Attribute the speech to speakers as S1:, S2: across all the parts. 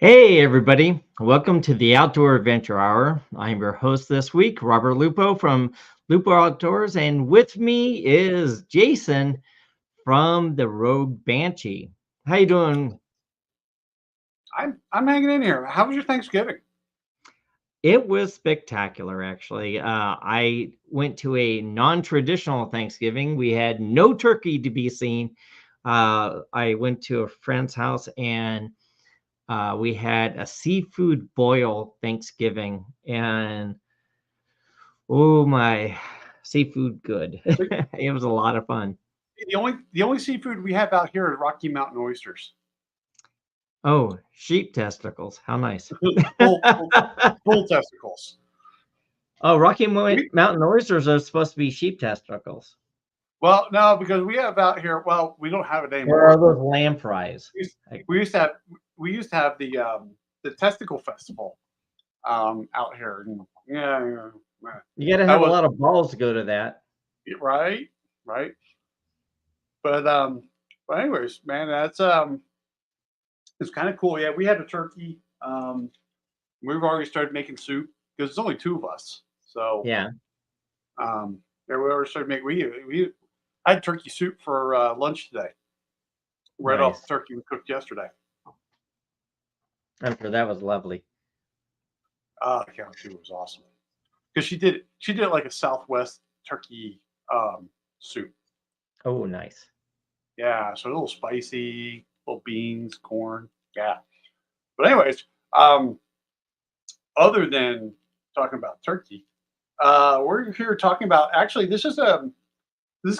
S1: Hey, everybody. Welcome to the Outdoor Adventure Hour. I'm your host this week, Robert Lupo from Lupo Outdoors, and with me is Jason from the Rogue Banshee. How you doing?
S2: I'm hanging in here. How was your Thanksgiving?
S1: It was spectacular, actually. I went to a non-traditional Thanksgiving. We had no turkey to be seen. I went to a friend's house and we had a seafood boil Thanksgiving, and oh my, seafood good.
S2: So
S1: It was a lot of fun.
S2: the only seafood we have out here is Rocky Mountain oysters.
S1: Oh, sheep testicles. How nice.
S2: bull, bull, bull testicles.
S1: Oh,
S2: We
S1: Mountain oysters are supposed to be sheep testicles.
S2: well no because we have out here. Well, we don't have it
S1: Or are
S2: anymore.
S1: those lampreys?
S2: We used,
S1: Like,
S2: we used to have we used to have the testicle festival out here. And yeah,
S1: you got to
S2: that
S1: have a
S2: was
S1: lot of balls to go to that.
S2: right. But anyways, man, that's it's kind of cool. Yeah, we had a turkey. We've already started making soup because it's only two of us. So
S1: Yeah,
S2: yeah, we already started making. We I had turkey soup for lunch today, right off the
S1: nice.
S2: turkey we cooked yesterday.
S1: I'm sure that was lovely.
S2: The cow soup was awesome because she did like a Southwest turkey soup.
S1: Oh, nice.
S2: Yeah, so a little spicy, little beans, corn. Yeah, but anyways, um, other than talking about turkey, we're here talking about. Actually, this is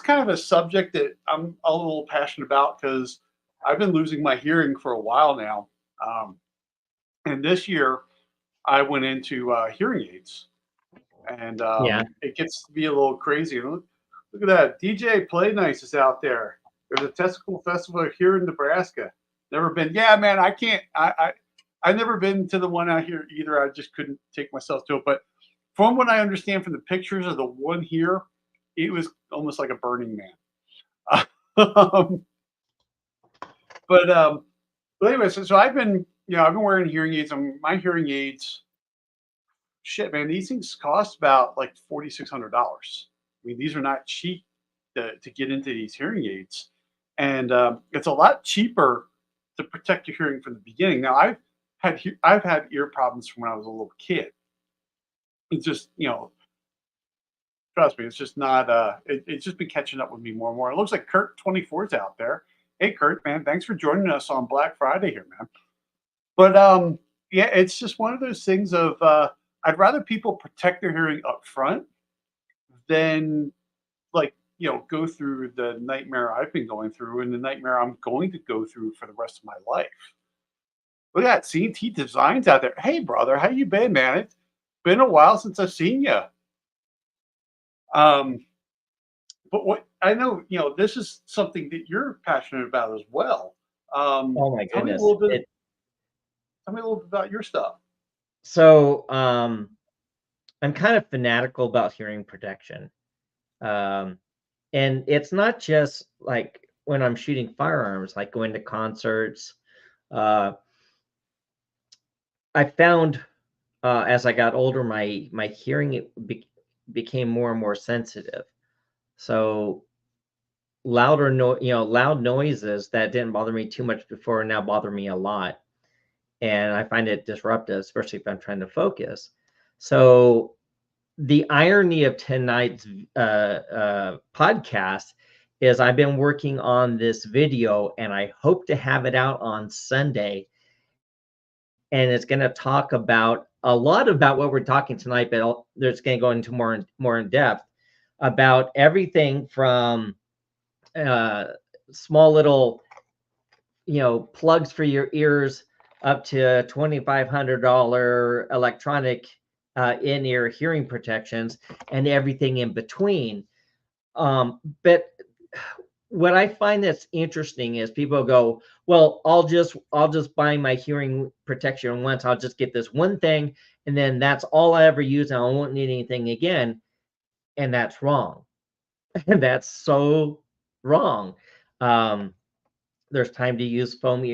S2: kind of a subject that I'm a little passionate about because I've been losing my hearing for a while now. Um, and this year I went into hearing aids, and
S1: Yeah.
S2: it gets to be a little crazy. Look at that. DJ Play Nice is out there. There's a testicle festival here in Nebraska. Never been. Yeah, man, I can't. I've never been to the one out here either. I just couldn't take myself to it. But from what I understand from the pictures of the one here, it was almost like a Burning Man. um, but anyway, so I've been wearing hearing aids. My hearing aids, shit, man, these things cost about like $4,600. I mean, these are not cheap to get into these hearing aids, and it's a lot cheaper to protect your hearing from the beginning. Now, I've had ear problems from when I was a little kid. It's just trust me, it's just not. It's just been catching up with me more and more. It looks like Kurt 24 is out there. Hey, Kurt, man, thanks for joining us on Black Friday here, man. But yeah, it's just one of those things of I'd rather people protect their hearing up front than like go through the nightmare I've been going through and the nightmare I'm going to go through for the rest of my life. Look at that C&T Designs out there. Hey, brother, how you been, man? It's been a while since I've seen you. Um, but what I know, this is something that you're passionate about as well.
S1: Oh my
S2: Tell me a
S1: goodness.
S2: little bit. Tell me a little bit about your stuff.
S1: So I'm kind of fanatical about hearing protection. Um, and it's not just like when I'm shooting firearms, like going to concerts. Uh, I found as I got older, my hearing became more and more sensitive. So loud noises that didn't bother me too much before now bother me a lot, and I find it disruptive, especially if I'm trying to focus. So the irony of tonight's podcast is I've been working on this video and I hope to have it out on Sunday. And it's going to talk about a lot about what we're talking tonight, but there's going to go into more in depth about everything from uh, small little plugs for your ears up to $2,500 electronic in-ear hearing protections and everything in between. But what I find that's interesting is people go, well, I'll just buy my hearing protection once. I'll just get this one thing, and then that's all I ever use, and I won't need anything again. And that's wrong. And that's so wrong. Um, there's time to use foam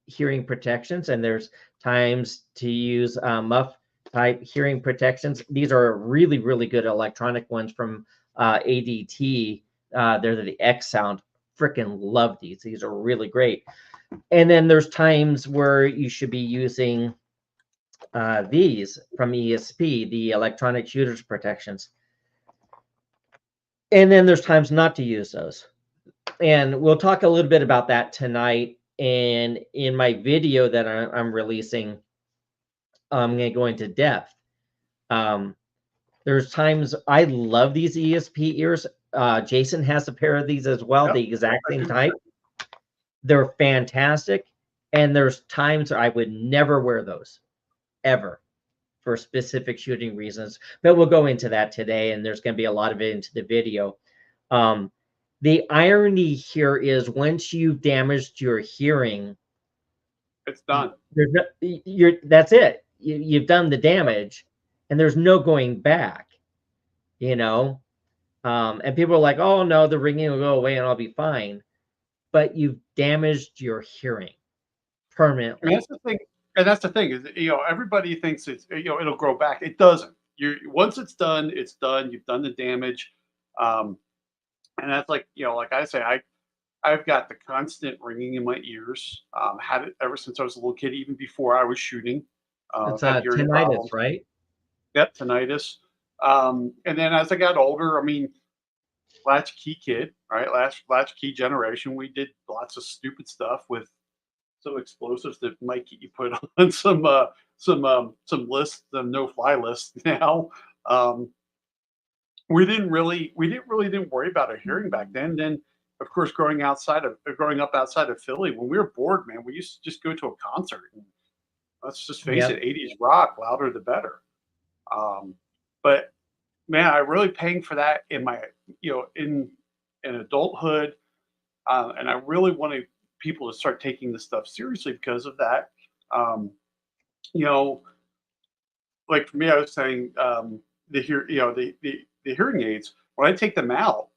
S1: hearing protections, and there's times to use muff type hearing protections. These are really, really good electronic ones from ADT. They're the X Sound. Freaking love these. These are really great. And then there's times where you should be using these from ESP, the electronic shooters protections. And then there's times not to use those. And we'll talk a little bit about that tonight. And in my video that I'm releasing, I'm going to go into depth. There's times I love these ESP ears. Jason has a pair of these as well, the exact same type. They're fantastic. And there's times I would never wear those, ever, for specific shooting reasons. But we'll go into that today, and there's going to be a lot of it into the video. The irony here is once you've damaged your hearing,
S2: it's done.
S1: That's it. You've done the damage, and there's no going back, you know? And people are like, oh, no, the ringing will go away and I'll be fine. But you've damaged your hearing permanently.
S2: And that's the thing is, everybody thinks it's, it'll grow back. It doesn't. Once it's done, it's done. You've done the damage. And that's like, like I say, I've got the constant ringing in my ears. Had it ever since I was a little kid, even before I was shooting.
S1: It's tinnitus, right?
S2: Yep, tinnitus. And then as I got older, I mean, latchkey kid, right? Latchkey generation. We did lots of stupid stuff with some explosives that might get you put on some lists, some no-fly lists now. We didn't really worry about our hearing back then. Then, of course, growing up outside of Philly, when we were bored, man, we used to just go to a concert. And let's just face it, 80s rock, louder the better. But man, I really paying for that in my, in adulthood, and I really wanted people to start taking this stuff seriously because of that. Like for me, I was saying, the hearing aids, when I take them out,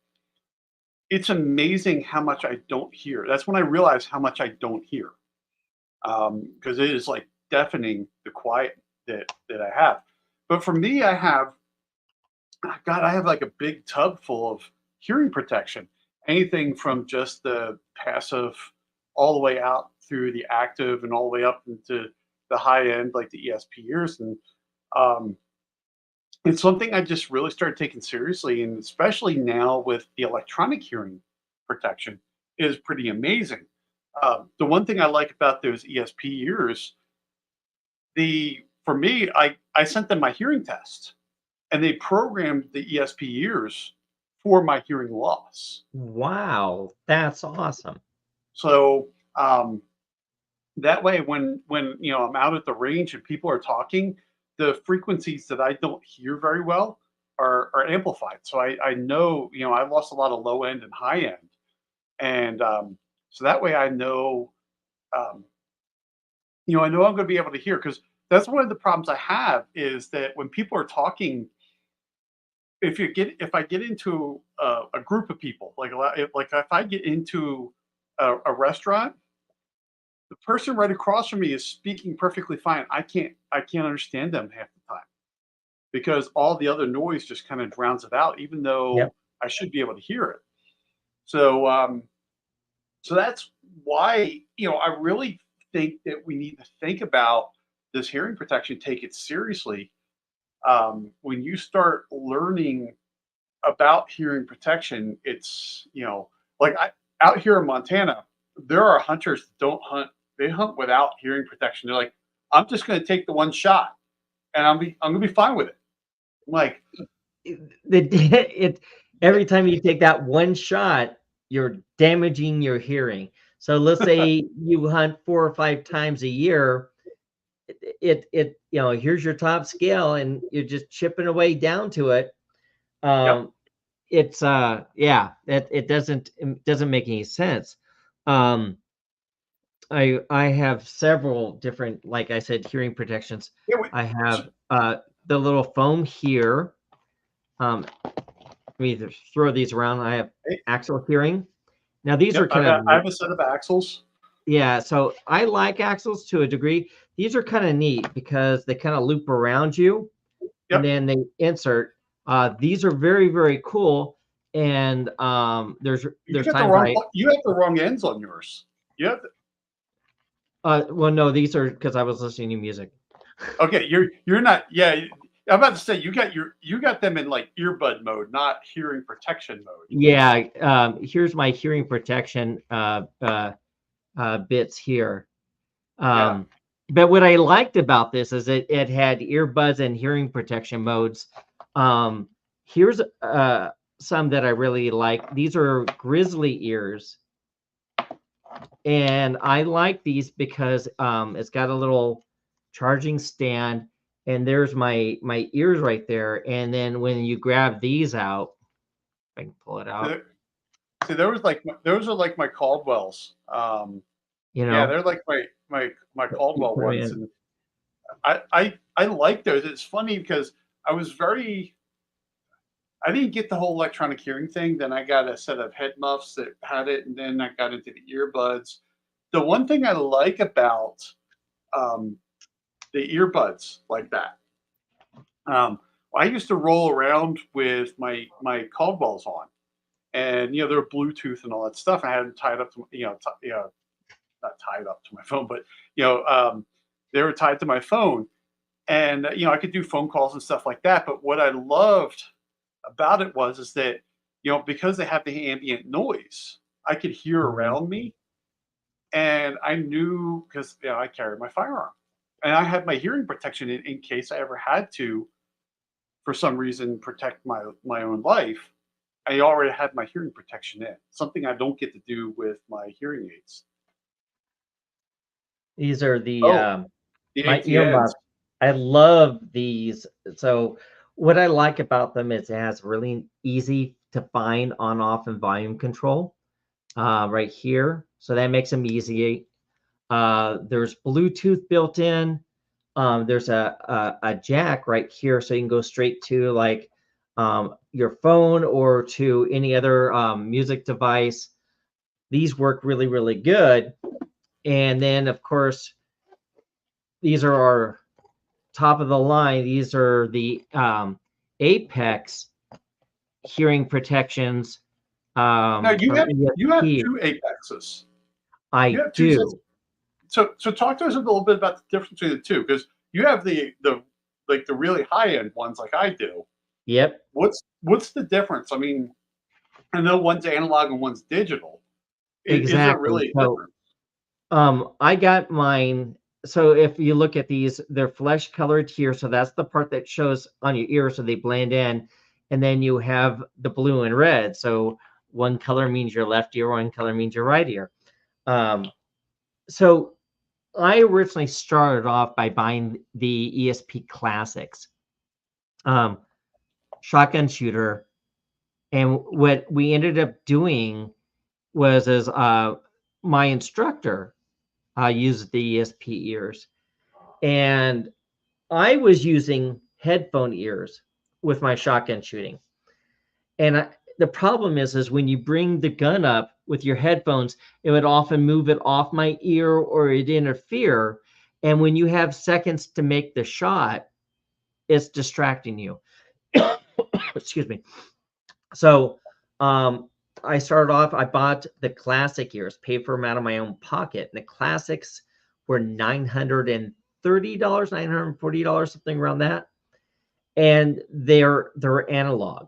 S2: it's amazing how much I don't hear. That's when I realize how much I don't hear, because it is like deafening the quiet that I have. But for me, I have like a big tub full of hearing protection. Anything from just the passive all the way out through the active and all the way up into the high end, like the ESP ears. And it's something I just really started taking seriously. And especially now with the electronic hearing protection is pretty amazing. The one thing I like about those ESP ears, for me, I sent them my hearing test, and they programmed the ESP ears for my hearing loss.
S1: Wow, that's awesome.
S2: So that way, when I'm out at the range and people are talking, the frequencies that I don't hear very well are amplified. So I know, I lost a lot of low end and high end, and so that way I know, I know I'm going to be able to hear, because that's one of the problems I have is that when people are talking, if I get into a group of people, like if I get into a restaurant, the person right across from me is speaking perfectly fine. I can't understand them half the time because all the other noise just kind of drowns it out, even though I should be able to hear it. So so that's why I really think that we need to think about this hearing protection, take it seriously. When you start learning about hearing protection, it's like out here in Montana, there are hunters that don't hunt. They hunt without hearing protection. They're like, I'm just going to take the one shot, and I'm going to be fine with it. I'm like,
S1: every time you take that one shot, you're damaging your hearing. So let's say you hunt 4 or 5 times a year. Here's your top scale, and you're just chipping away down to it. It doesn't make any sense. I have several different, like I said, hearing protections. I have the little foam here. Let me just throw these around. I have axle hearing. Now these are kind of.
S2: I have a set of axles.
S1: Yeah, so I like axles to a degree. These are kind of neat because they kind of loop around you and
S2: Yep.
S1: then they insert. These are very, very cool. And
S2: You
S1: there's
S2: got the
S1: times
S2: wrong. You have the wrong ends on yours. You have.
S1: well, no, these are because I was listening to music.
S2: Okay, you're not. Yeah, I'm about to say you got them in like earbud mode, not hearing protection mode.
S1: Yeah, here's my hearing protection bits here.
S2: Yeah.
S1: But what I liked about this is it had earbuds and hearing protection modes. Um, here's some that I really like. These are grizzly ears, and I like these because it's got a little charging stand, and there's my ears right there. And then when you grab these out, if I can pull it out,
S2: See, those are like my Caldwells.
S1: you
S2: Yeah,
S1: know,
S2: they're like my
S1: you
S2: Caldwell
S1: put 'em
S2: ones,
S1: in.
S2: and I like those. It's funny because I was very I didn't get the whole electronic hearing thing. Then I got a set of head muffs that had it, and then I got into the earbuds. The one thing I like about um, the earbuds like that, um, I used to roll around with my Caldwells on, and they're Bluetooth and all that stuff. I had them tied up to not tied up to my phone, but you know they were tied to my phone, and I could do phone calls and stuff like that. But what I loved about it was is that because they have the ambient noise, I could hear
S1: Mhm.
S2: around me, and I knew because I carried my firearm, and I had my hearing protection in case I ever had to, for some reason, protect my own life. I already had my hearing protection in, something I don't get to do with my hearing aids.
S1: These are the
S2: Oh, the
S1: my
S2: ATNs.
S1: earmuffs. I love these. So what I like about them is it has really easy to find on off and volume control right here. So that makes them easy. There's Bluetooth built in. There's a jack right here, so you can go straight to like your phone or to any other music device. These work really, really good. And then, of course, these are our top of the line. These are the Apex hearing protections
S2: Now
S1: from
S2: you have
S1: ESP.
S2: two apexes. You
S1: I
S2: have two sets.
S1: do.
S2: So talk to us a little bit about the difference between the two, because you have the like the really high end ones like I do.
S1: Yep,
S2: What's the difference? I mean, I know one's analog and one's digital. Is there
S1: exactly.
S2: really a
S1: So
S2: difference?
S1: I got mine. So if you look at these, they're flesh colored here. So that's the part that shows on your ear, so they blend in. And then you have the blue and red. So one color means your left ear, one color means your right ear. So I originally started off by buying the ESP Classics um, shotgun shooter, and what we ended up doing was as my instructor used the ESP ears, and I was using headphone ears with my shotgun shooting. And the problem is when you bring the gun up with your headphones, it would often move it off my ear or it interfere. And when you have seconds to make the shot, it's distracting you. Excuse me. So um, I started off, I bought the classic ears, paid for them out of my own pocket. And the classics were $930, $940, something around that. And they're analog.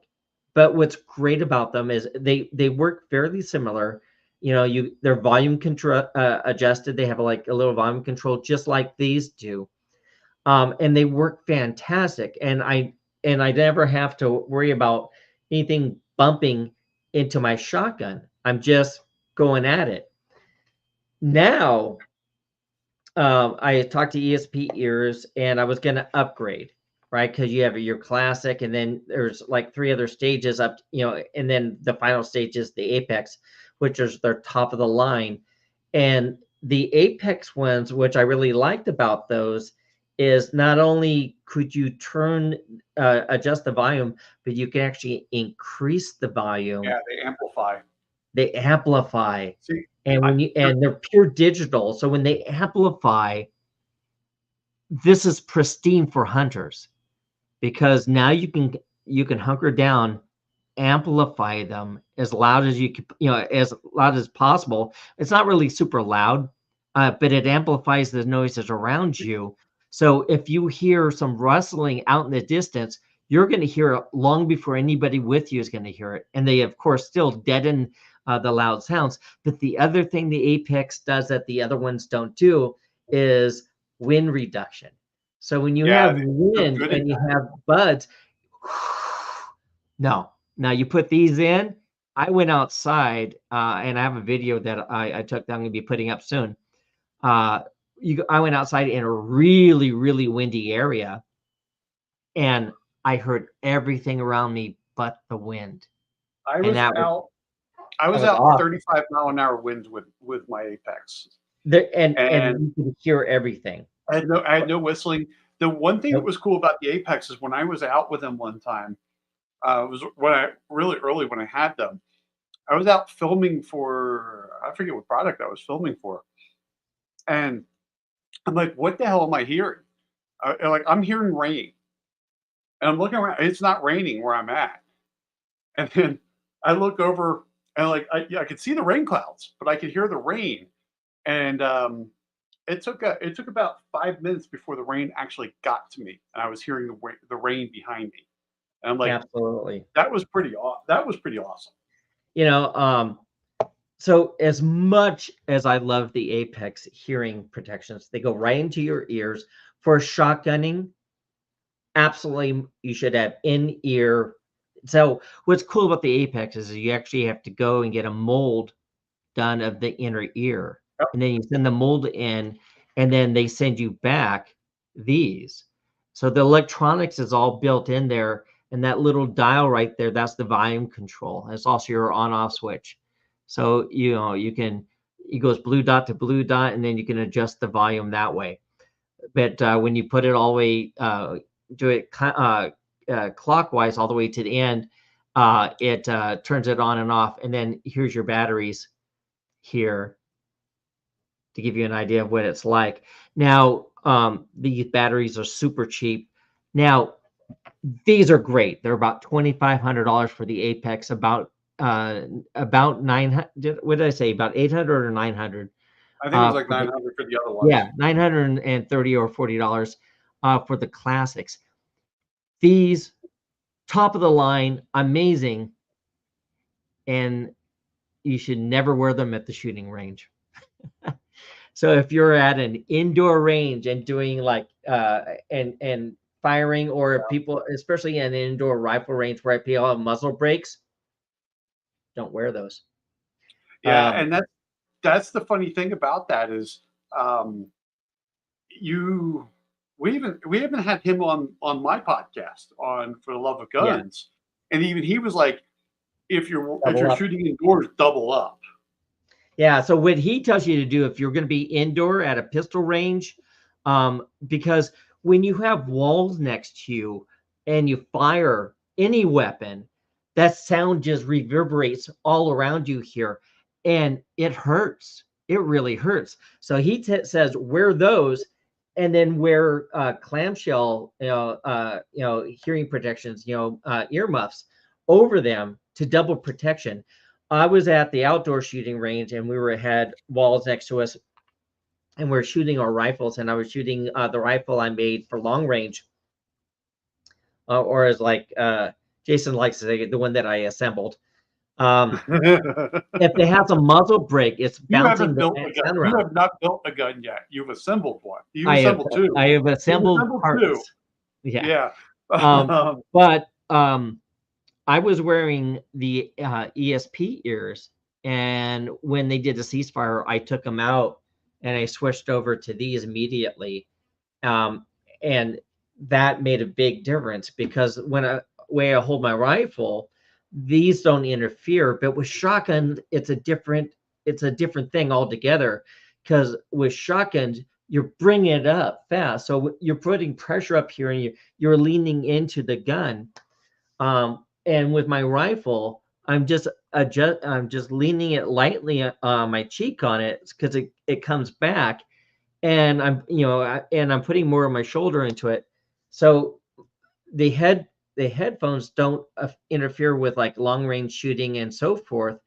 S1: But what's great about them is they work fairly similar. They're volume control adjusted. They have like a little volume control, just like these do, and they work fantastic. And I never have to worry about anything bumping into my shotgun. I'm just going at it. Now, I talked to ESP ears, and I was going to upgrade, right? Because you have your classic, and then there's like three other stages up, and then the final stage is the Apex, which is their top of the line. And the Apex ones, which I really liked about those, is not only could you adjust the volume, but you can actually increase the volume.
S2: Yeah, they amplify.
S1: They amplify,
S2: See,
S1: and
S2: I,
S1: and they're pure digital. So when they amplify, this is pristine for hunters because now you can hunker down, amplify them as loud as as loud as possible. It's not really super loud, but it amplifies the noises around you. So if you hear some rustling out in the distance, you're going to hear it long before anybody with you is going to hear it. And they, of course, still deaden the loud sounds. But the other thing the Apex does that the other ones don't do is wind reduction. So when you
S2: yeah,
S1: have
S2: they're
S1: wind
S2: good at
S1: and you
S2: that.
S1: have buds, no. Now you put these in. I went outside, and I have a video that I took that I'm going to be putting up soon. I went outside in a really, really windy area, and I heard everything around me but the wind,
S2: I
S1: and
S2: was out. I
S1: that
S2: was
S1: was
S2: out
S1: awesome.
S2: 35-mile-an-hour winds with my Apex,
S1: There, and
S2: and
S1: you could hear everything.
S2: I had no whistling. The one thing that
S1: Nope.
S2: was cool about the Apex is when I was out with them one time, it was when I really early when I had them. I was out filming for I forget what product I was filming for, and I'm like, what the hell am I hearing? Like I'm hearing rain, and I'm looking around. It's not raining where I'm at, and then I look over and like I could see the rain clouds, but I could hear the rain, and it took about 5 minutes before the rain actually got to me, and I was hearing the rain behind me, and I'm like,
S1: Absolutely.
S2: that was pretty awesome.
S1: You know, so as much as I love the Apex hearing protections, they go right into your ears. For shotgunning, absolutely you should have in-ear. So what's cool about the Apex is you actually have to go and get a mold done of the inner ear.
S2: Yep.
S1: And then you send the mold in, and then they send you back these. So the electronics is all built in there, and that little dial right there, that's the volume control. It's also your on-off switch. So it goes blue dot to blue dot, and then you can adjust the volume that way. But when you put it all the way, do it clockwise all the way to the end, it turns it on and off. And then here's your batteries here to give you an idea of what it's like. Now, these batteries are super cheap. Now, these are great. They're about $2,500 for the Apex, about 900. What did I say? About 800 or 900.
S2: I think it was like
S1: For the
S2: 900 for the other
S1: Yeah,
S2: ones.
S1: 930 or $40 for the classics. These top of the line, amazing, and you should never wear them at the shooting range. So if you're at an indoor range and doing like and firing, or people, especially in an indoor rifle range where people have muzzle brakes, don't wear those.
S2: Yeah,
S1: Um,
S2: and that's the funny thing about that is um, you we even had him on my podcast on For the Love of
S1: yeah,
S2: Guns, and even he was like, if
S1: double
S2: you're
S1: up.
S2: shooting indoors, double up.
S1: Yeah, so what he tells you to do if you're going to be indoor at a pistol range, because when you have walls next to you and you fire any weapon, that sound just reverberates all around you here, and it hurts. It really hurts. So he says wear those, and then wear clamshell, hearing protections, earmuffs over them to double protection. I was at the outdoor shooting range, and had walls next to us, and we are shooting our rifles, and I was shooting the rifle I made for long range, or as Jason likes to say, the one that I assembled. Um, if it has a muzzle brake, it's
S2: You
S1: bouncing
S2: haven't
S1: the
S2: built a gun.
S1: sound
S2: You
S1: around.
S2: have not built a gun yet. You've assembled one. You
S1: I have
S2: assembled two.
S1: I have
S2: You've
S1: assembled
S2: assembled two.
S1: parts. Yeah.
S2: Yeah.
S1: Um, but I was wearing the ESP ears, and when they did the ceasefire, I took them out and I switched over to these immediately, and that made a big difference because way I hold my rifle, these don't interfere. But with shotgun, it's a different thing altogether, because with shotguns you're bringing it up fast, so you're putting pressure up here, and you're leaning into the gun. And with my rifle, I'm just I'm just leaning it lightly on my cheek on it because it comes back, and I'm putting more of my shoulder into it. So the headphones don't interfere with like long range shooting and so forth.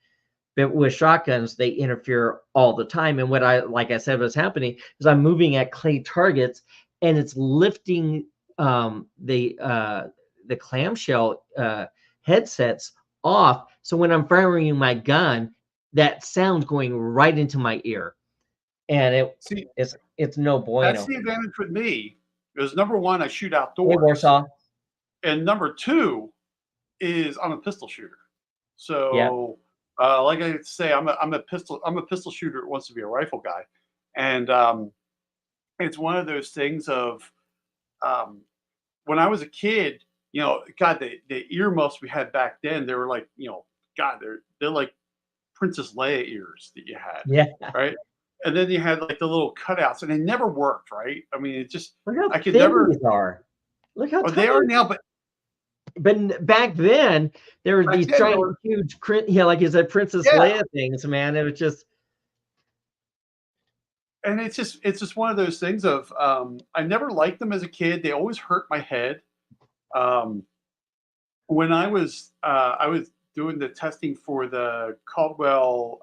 S1: But with shotguns, they interfere all the time. And like I said, what's happening is I'm moving at clay targets, and it's lifting the clamshell headsets off. So when I'm firing my gun, that sound's going right into my ear, and
S2: See,
S1: it's no
S2: that's
S1: bueno.
S2: the advantage with me. Is number one, I shoot
S1: Hey,
S2: outdoors,
S1: Warsaw.
S2: and number two is I'm a pistol shooter.
S1: Yeah.
S2: So, like I say, I'm a pistol shooter that wants to be a rifle guy, and it's one of those things of um, when I was a kid. God, the earmuffs we had back then, they were like, God, they're like Princess Leia ears that you had,
S1: Yeah.
S2: right? And then you had like the little cutouts, and they never worked, right? I mean, it just
S1: Look how
S2: I could
S1: thin
S2: never.
S1: these are. Look how
S2: Oh, they
S1: tiny.
S2: are now, but
S1: But back then, there were
S2: back
S1: these
S2: then they
S1: giant,
S2: were.
S1: huge, like you said, Princess
S2: Yeah,
S1: Leia things, man. It was just,
S2: and it's just one of those things of I never liked them as a kid. They always hurt my head. Um, when I was doing the testing for the Caldwell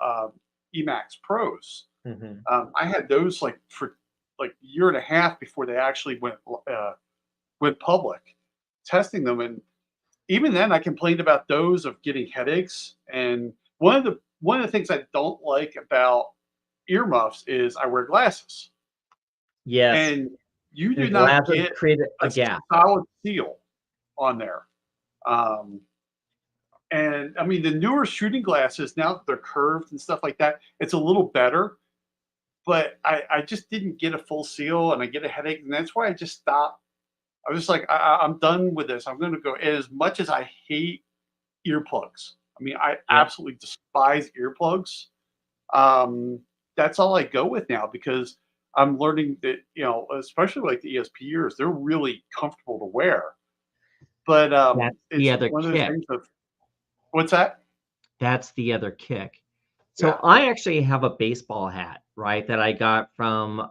S2: Emax Pros.
S1: mhm.
S2: I had those like for like a year and a half before they actually went public, testing them, and even then I complained about those of getting headaches. And one of the things I don't like about earmuffs is I wear glasses,
S1: Yes.
S2: and you
S1: The
S2: do not
S1: glasses
S2: get
S1: create a
S2: a
S1: gap.
S2: solid seal on there. Um, and I mean, the newer shooting glasses now that they're curved and stuff like that, it's a little better. But I just didn't get a full seal, and I get a headache, and that's why I just stopped. I was just like, I'm done with this. I'm going to go. As much as I hate earplugs, I mean, I
S1: Yeah.
S2: absolutely despise earplugs. Um, that's all I go with now because I'm learning that, especially like the ESP ears, they're really comfortable to wear. But
S1: That's the
S2: it's
S1: other
S2: one of those
S1: kick.
S2: things of what's that?
S1: That's the other kick. So
S2: Yeah.
S1: I actually have a baseball hat, right, that I got from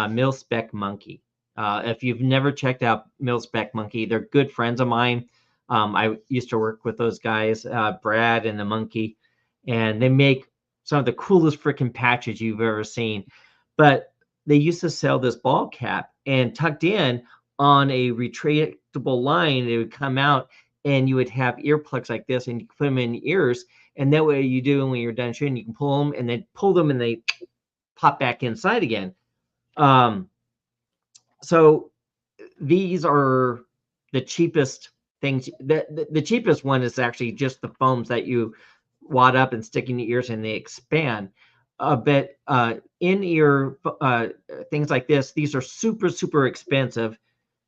S1: Mil Spec Monkey. If you've never checked out Mil Spec Monkey, they're good friends of mine. I used to work with those guys, Brad and the Monkey, and they make some of the coolest freaking patches you've ever seen. But they used to sell this ball cap, and tucked in on a retractable line, it would come out, and you would have earplugs like this, and you could put them in your ears, and that way you do when you're done shooting, you can pull them and then pull them and they pop back inside again. Um, so these are the cheapest things. The cheapest one is actually just the foams that you wad up and stick in your ears and they expand. But in-ear things like this, these are super, super expensive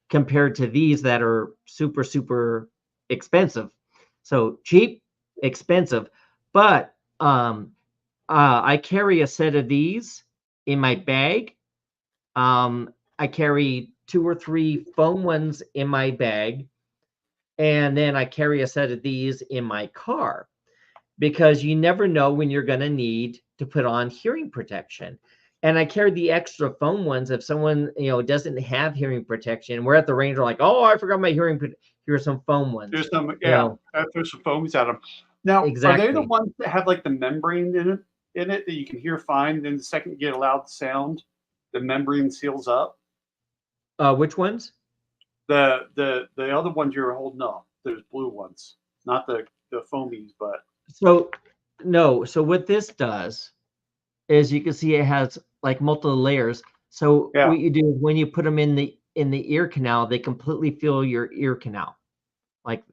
S1: compared to these that are super, super expensive. So cheap, expensive. But I carry a set of these in my bag. I carry 2 or 3 foam ones in my bag, and then I carry a set of these in my car because you never know when you're going to need to put on hearing protection. And I carry the extra foam ones if someone doesn't have hearing protection. We're at the range, we're like, oh, I forgot my hearing. Here's some foam ones.
S2: There's some,
S1: You
S2: yeah,
S1: know
S2: there's some foams at them. Now, are they the
S1: exactly.
S2: ones that have like the membrane in it that you can hear fine? Then the second you get a loud sound, the membrane seals up.
S1: Which ones?
S2: The other ones you're holding up, those blue ones, not the foamies, but
S1: So no. So what this does is you can see it has like multiple layers. So
S2: yeah,
S1: what you do is when you put them in the ear canal, they completely fill your ear canal, like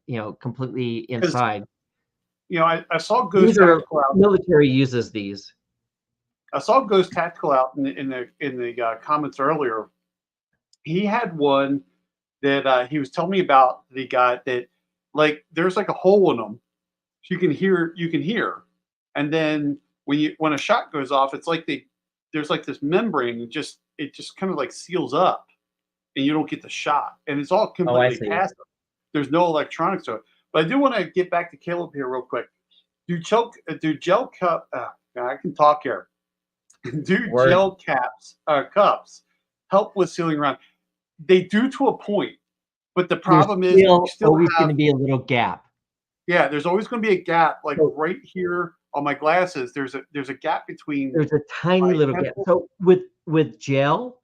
S1: completely
S2: because
S1: inside.
S2: I saw Ghost
S1: These are
S2: Tactical out.
S1: military uses these.
S2: I saw Ghost Tactical out in the comments earlier. He had one that he was telling me about the guy that like there's like a hole in them, so you can hear, and then when a shot goes off, it's like there's like this membrane, it just kind of like seals up, and you don't get the shot, and it's all
S1: Oh, I
S2: completely
S1: see.
S2: passive. There's no electronics to it. But I do want to get back to Caleb here real quick. Do gel cup? I can talk here. Do
S1: Word.
S2: gel cups help with sealing around? They do to a point, but the
S1: There's
S2: problem is you
S1: still
S2: still
S1: always
S2: have,
S1: gonna be a little gap.
S2: yeah. There's always going to be a gap, like
S1: So
S2: right here on my glasses. There's a gap between
S1: there's a tiny
S2: my
S1: little gap.
S2: pencil.
S1: So with gel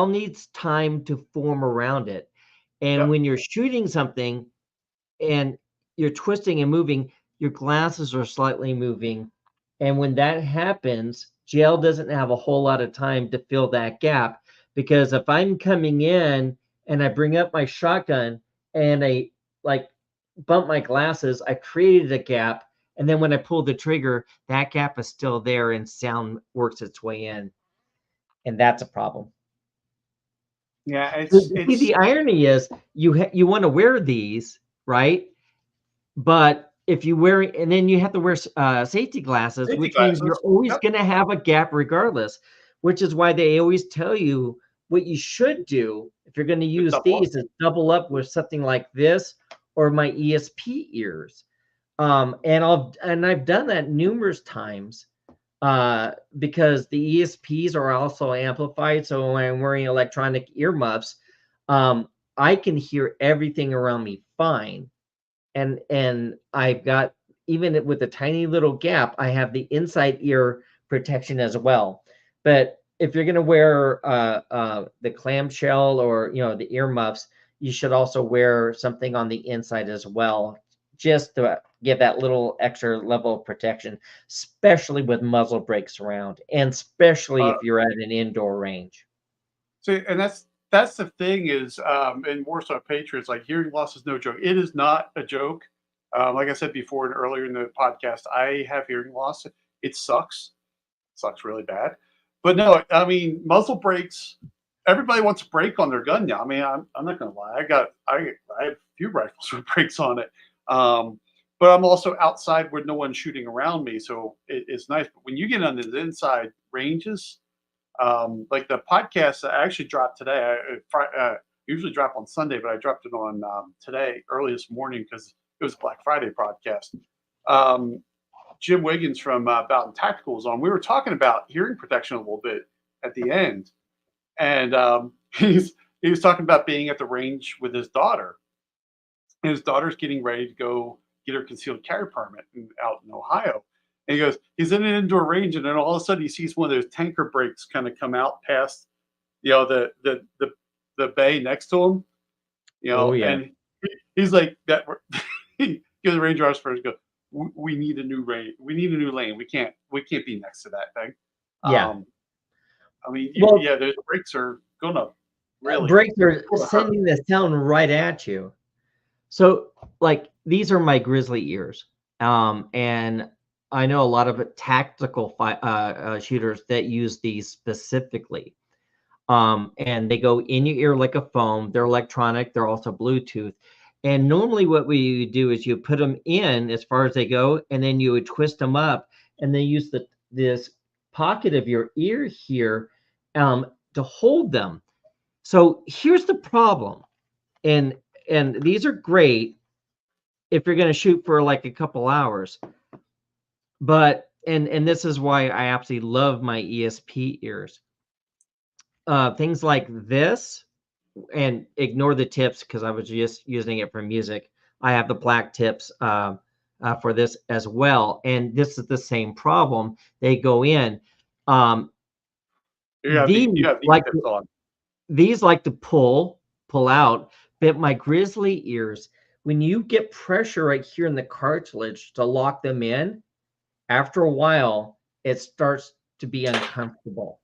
S1: needs time to form around it. And
S2: Yep.
S1: when you're shooting something and you're twisting and moving, your glasses are slightly moving. And when that happens, gel doesn't have a whole lot of time to fill that gap. Because if I'm coming in and I bring up my shotgun and I like bump my glasses, I created a gap. And then when I pull the trigger, that gap is still there and sound works its way in. And that's a problem.
S2: Yeah.
S1: See, the irony is you want to wear these, right? But if you wear and then you have to wear safety glasses,
S2: Safety
S1: which means you're
S2: glasses.
S1: always
S2: Yep.
S1: going to have a gap regardless, which is why they always tell you what you should do if you're going to
S2: It's
S1: use
S2: double up.
S1: these is double up with something like this or my ESP ears. And I've done that numerous times because the ESPs are also amplified. So when I'm wearing electronic earmuffs, I can hear everything around me fine. And I've got even with a tiny little gap, I have the inside ear protection as well. But if you're going to wear the clamshell or the earmuffs, you should also wear something on the inside as well, just to give that little extra level of protection, especially with muzzle brakes around, and especially
S2: Uh,
S1: if you're at an indoor range.
S2: so, and that's the thing is, in Warsaw Patriots, like hearing loss is no joke. It is not a joke. Like I said before and earlier in the podcast, I have hearing loss. It sucks. It sucks really bad. But no, I mean muzzle brakes. Everybody wants a brake on their gun now. I mean, I'm not gonna lie. I have a few rifles with brakes on it. But I'm also outside where no one's shooting around me, so it's nice. But when you get on the inside ranges, like the podcast that I actually dropped today, usually drop on Sunday, but I dropped it on today early this morning because it was a Black Friday podcast. Um, Jim Wiggins from Boughton Tactical was on. We were talking about hearing protection a little bit at the end, and he was talking about being at the range with his daughter. And his daughter's getting ready to go get her concealed carry permit out in Ohio. And he goes, he's in an indoor range, and then all of a sudden he sees one of those tanker brakes kind of come out past, the bay next to him,
S1: Oh yeah.
S2: and he's like that. He gives the ranger officer first. Go, we need a new range. We need a new lane. We can't be next to that thing.
S1: Yeah.
S2: Um, I mean,
S1: Well,
S2: yeah, those brakes are gonna really
S1: brakes are
S2: gonna hurt.
S1: sending the sound right at you. So, like, these are my grizzly ears, and I know a lot of tactical shooters that use these specifically, and they go in your ear like a foam. They're electronic. They're also Bluetooth. And normally, what we do is you put them in as far as they go, and then you would twist them up, and then use this pocket of your ear here to hold them. So here's the problem, and these are great if you're going to shoot for like a couple hours, but and this is why I absolutely love my ESP ears. Things like this, and ignore the tips because I was just using it for music. I have the black tips for this as well, and this is the same problem. They go in. Um, these
S2: You have these
S1: like
S2: tips on.
S1: these like to pull out, but my grizzly ears, when you get pressure right here in the cartilage to lock them in, after a while, it starts to be uncomfortable.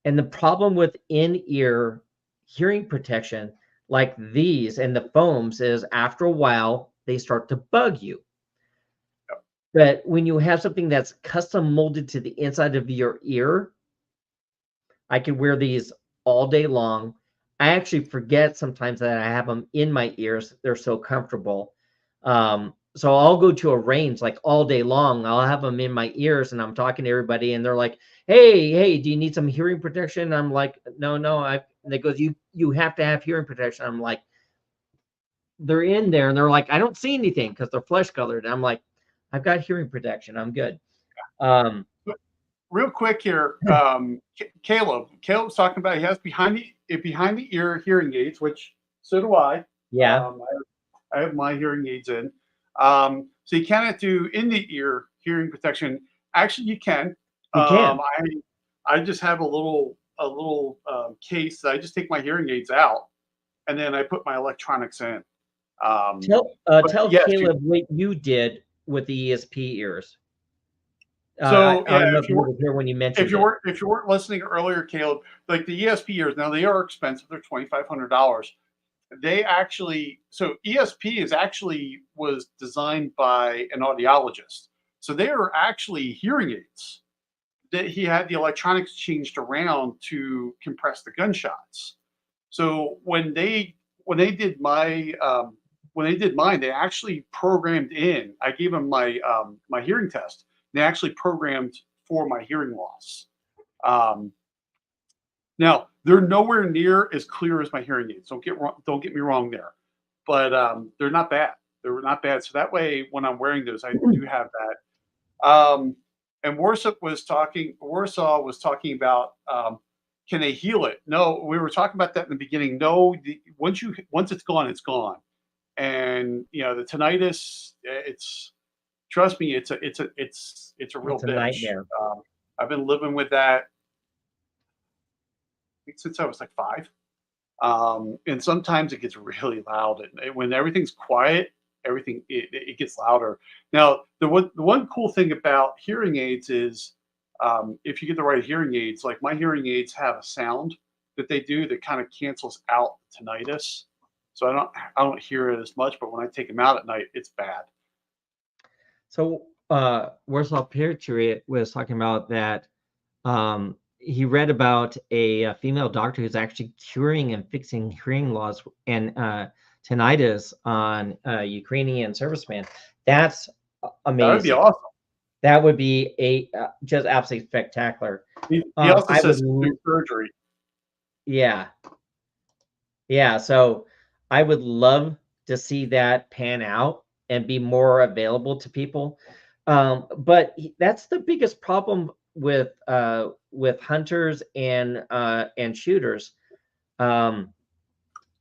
S1: And the problem with in-ear hearing protection, like these and the foams, is after a while, they start to bug you. But when you have something that's custom molded to the inside of your ear, I could wear these all day long. I actually forget sometimes that I have them in my ears. They're so comfortable. So I'll go to a range like all day long. I'll have them in my ears and I'm talking to everybody and they're like, hey, do you need some hearing protection? And I'm like, no. And they goes, you have to have hearing protection. I'm like, they're in there and they're like, I don't see anything because they're flesh colored. And I'm like, I've got hearing protection. I'm good. Um,
S2: Real quick here, Caleb's talking about he has behind the ear hearing aids, which so do I.
S1: yeah,
S2: I have my hearing aids in. So you cannot do in the ear hearing protection. Actually, you can.
S1: you can.
S2: I just have a little case that I just take my hearing aids out, and then I put my electronics in. But
S1: Tell
S2: yes, you,
S1: Caleb what you did with the ESP ears.
S2: so
S1: I
S2: yeah,
S1: don't know if you were here when you mentioned it.
S2: if you weren't listening earlier, Caleb, like the ESP ears, now they are expensive. They're $2,500. They actually, so ESP is actually was designed by an audiologist. So they are actually hearing aids that he had the electronics changed around to compress the gunshots. So when they did mine, they actually programmed in. I gave them my hearing test. They actually programmed for my hearing loss. Um, Now they're nowhere near as clear as my hearing aids. Don't get me wrong there, but they're not bad. They're not bad. So that way, when I'm wearing those, I do have that. And Warsaw was talking about can they heal it? No, we were talking about that in the beginning. No, once it's gone, it's gone. And you know the tinnitus, it's trust me, it's a real
S1: It's a
S2: bitch.
S1: nightmare.
S2: I've been living with that since I was like 5. And sometimes it gets really loud. And when everything's quiet, it gets louder. Now, the one cool thing about hearing aids is if you get the right hearing aids, like my hearing aids have a sound that they do that kind of cancels out tinnitus. So I don't hear it as much, but when I take them out at night, it's bad.
S1: So Warsaw Patriot was talking about that. He read about a female doctor who's actually curing and fixing hearing loss and tinnitus on Ukrainian servicemen. That's
S2: That would be
S1: amazing.
S2: awesome.
S1: That would be a just absolutely spectacular.
S2: He also
S1: I would,
S2: says do surgery.
S1: yeah, yeah. So I would love to see that pan out and be more available to people. But that's the biggest problem with hunters and shooters. Um,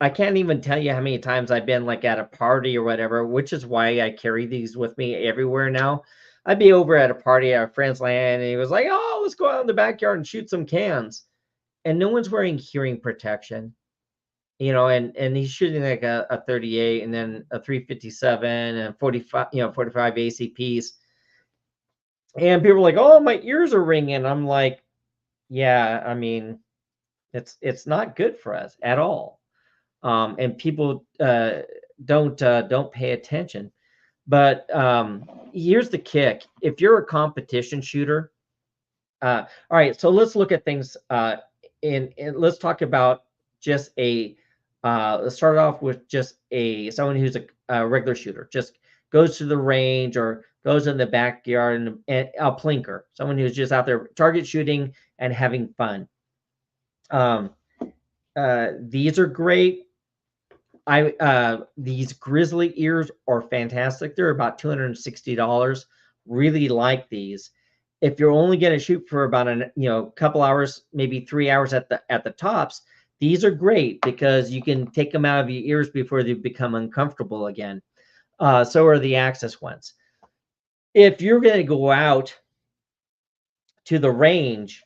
S1: I can't even tell you how many times I've been like at a party or whatever, which is why I carry these with me everywhere now. I'd be over at a party at a friend's land, and he was like, "Oh, let's go out in the backyard and shoot some cans," and no one's wearing hearing protection, and he's shooting like a 38 and then a 357 and 45, 45 ACPs, and people are like, "Oh, my ears are ringing." I'm like, "Yeah, I mean, it's not good for us at all." And people don't pay attention. But here's the kick: if you're a competition shooter, all right. So let's look at things. And let's talk about just a. Let's start off with just someone who's a regular shooter, just goes to the range or goes in the backyard and a plinker, someone who's just out there target shooting and having fun. Um, these are great. These grizzly ears are fantastic. They're about $260. Really like these. If you're only going to shoot for about couple hours, maybe 3 hours at the tops, these are great because you can take them out of your ears before they become uncomfortable again. So are the Axis ones. If you're going to go out to the range,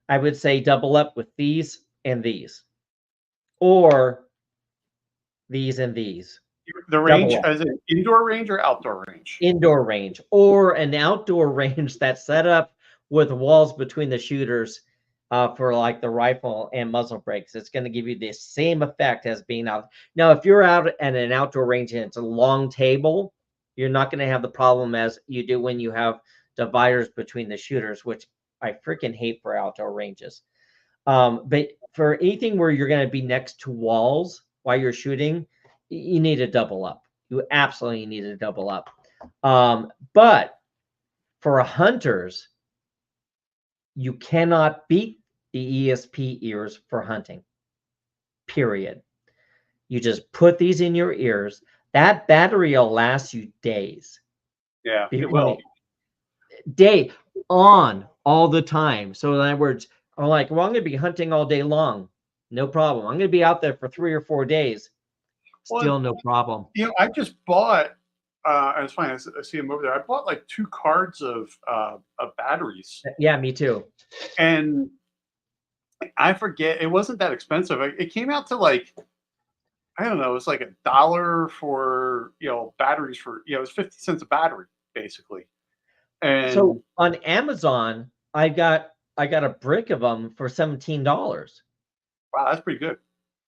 S1: I would say double up with these and these, or these and these.
S2: The range,
S1: Double up.
S2: as an indoor range or outdoor range?
S1: Indoor range or an outdoor range that's set up with walls between the shooters for like the rifle and muzzle brakes. It's going to give you the same effect as being out. Now, if you're out at an outdoor range and it's a long table, you're not going to have the problem as you do when you have dividers between the shooters, which I freaking hate for outdoor ranges. But for anything where you're going to be next to walls while you're shooting, you need to double up. You absolutely need to double up. But for hunters, you cannot beat the ESP ears for hunting, period. You just put these in your ears. That battery will last you days.
S2: Yeah, it
S1: I
S2: will.
S1: mean, day on all the time. So in other words, I'm like, well, I'm going to be hunting all day long. No problem. I'm going to be out there for 3 or 4 days.
S2: Well,
S1: Still no problem.
S2: I just bought. It's funny. I see him over there. I bought like 2 cards of batteries,
S1: Yeah, me too.
S2: and I forget it wasn't that expensive. It came out to like I don't know. It was like $1 for batteries for it was 50 cents a battery basically.
S1: So
S2: And
S1: on Amazon, I got a brick of them for $17.
S2: wow, that's pretty good.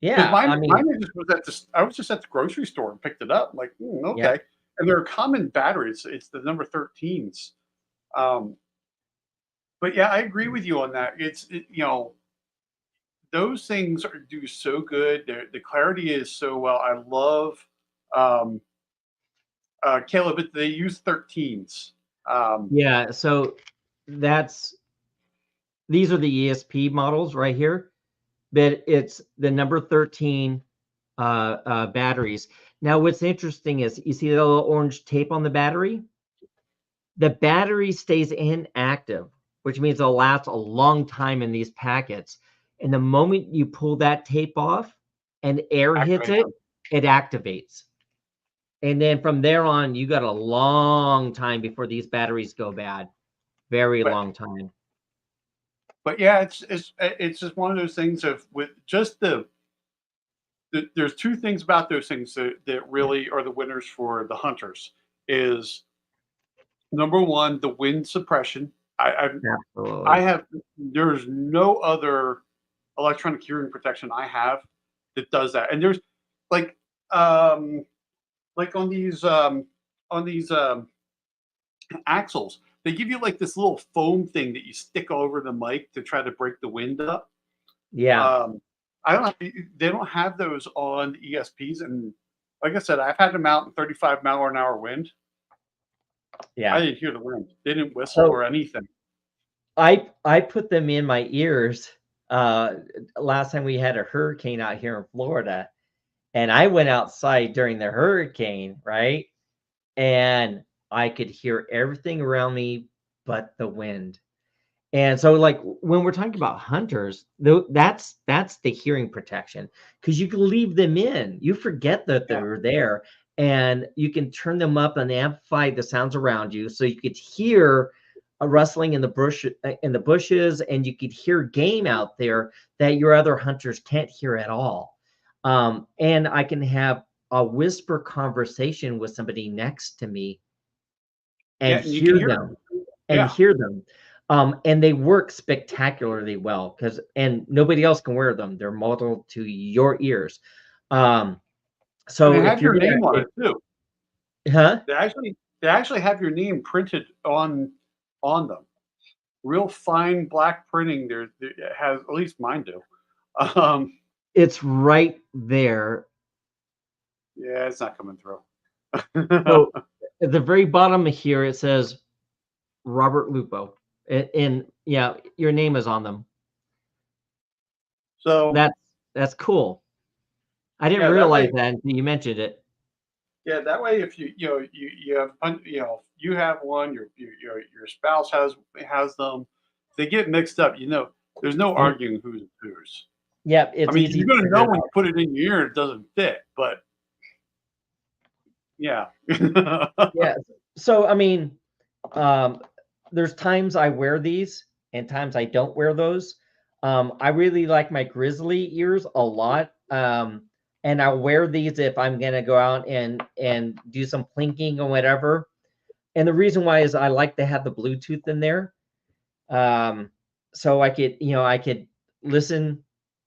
S2: Because
S1: Yeah,
S2: mine
S1: I mean,
S2: mine just was at this. I was just at the grocery store and picked it up. I'm like,
S1: yeah.
S2: okay. And they're a common battery. It's the number 13s. Um, but yeah, I agree with you on that. Those things do so good. The clarity is so well. I love um, Caleb. They use 13s.
S1: Yeah, so that's these are the ESP models right here, but it's the number 13 batteries. Now, what's interesting is you see the little orange tape on the battery? The battery stays inactive, which means it'll last a long time in these packets. And the moment you pull that tape off and air hits
S2: Activate
S1: it,
S2: them.
S1: it activates. And then from there on, you got a long time before these batteries go bad. Very
S2: But
S1: long time.
S2: yeah, it's just one of those things of with just there's two things about those things that really are the winners for the hunters is number one, the wind suppression. I
S1: Absolutely.
S2: have there's no other electronic hearing protection I have that does that. And there's like um like on these axles, they give you like this little foam thing that you stick over the mic to try to break the wind up.
S1: Yeah.
S2: Um I don't they don't have those on ESPs, and like I said, I've had them out in 35 mile an hour wind. I
S1: Yeah.
S2: didn't hear the wind. They didn't whistle
S1: So
S2: or anything.
S1: I put them in my ears uh last time we had a hurricane out here in Florida. And I went outside during the hurricane, right? And I could hear everything around me but the wind. And so, like when we're talking about hunters, though, that's the hearing protection because you can leave them in. You forget that
S2: Yeah.
S1: they're there, and you can turn them up and amplify the sounds around you, so you could hear a rustling in the bushes, and you could hear game out there that your other hunters can't hear at all. And I can have a whisper conversation with somebody next to me
S2: Yeah,
S1: and
S2: and you can
S1: hear
S2: hear it.
S1: them and
S2: Yeah.
S1: hear them. And they work spectacularly well because and nobody else can wear them. They're modeled to your ears. Um,
S2: And they
S1: so if
S2: have
S1: you're
S2: your
S1: gonna,
S2: name on it too.
S1: huh?
S2: They actually have your name printed on them. Real fine black printing. There has at least mine do. Um,
S1: It's right there.
S2: yeah, it's not coming through.
S1: So at the very bottom of here, it says Robert Lupo, and yeah, your name is on them.
S2: So
S1: That's cool. I didn't
S2: yeah, that
S1: realize
S2: way,
S1: that until you mentioned it.
S2: yeah, that way, if you have you have one, your spouse has them. If they get mixed up, there's no
S1: And
S2: arguing who's whose.
S1: yeah,
S2: I
S1: it's
S2: mean,
S1: easy
S2: you're
S1: to
S2: going to
S1: figure
S2: know
S1: it
S2: when you
S1: out.
S2: put it in your ear, it doesn't fit. But yeah,
S1: Yeah. So I mean, um, there's times I wear these and times I don't wear those. I really like my grizzly ears a lot. And I'll wear these if I'm gonna go out and do some plinking or whatever. And the reason why is I like to have the Bluetooth in there. Um, so I could listen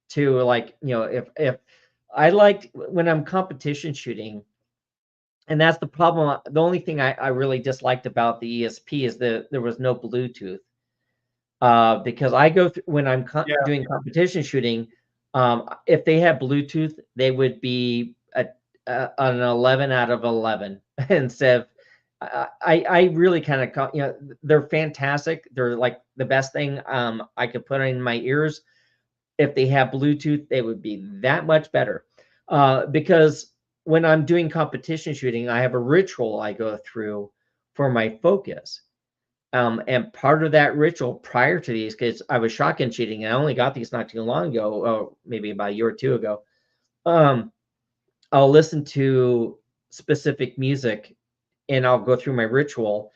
S1: to like, if I liked when I'm competition shooting, and that's the problem. The only thing I really disliked about the ESP is that there was no Bluetooth. Because I go through when I'm
S2: yeah.
S1: doing competition shooting, if they had Bluetooth, they would be an 11 out of 11 instead of I really kind of they're fantastic. They're like the best thing I could put in my ears. If they have Bluetooth, they would be that much better. Because when I'm doing competition shooting, I have a ritual I go through for my focus. And part of that ritual prior to these, because I was shotgun shooting, and I only got these not too long ago, or maybe about a year or two ago. I'll listen to specific music, and I'll go through my ritual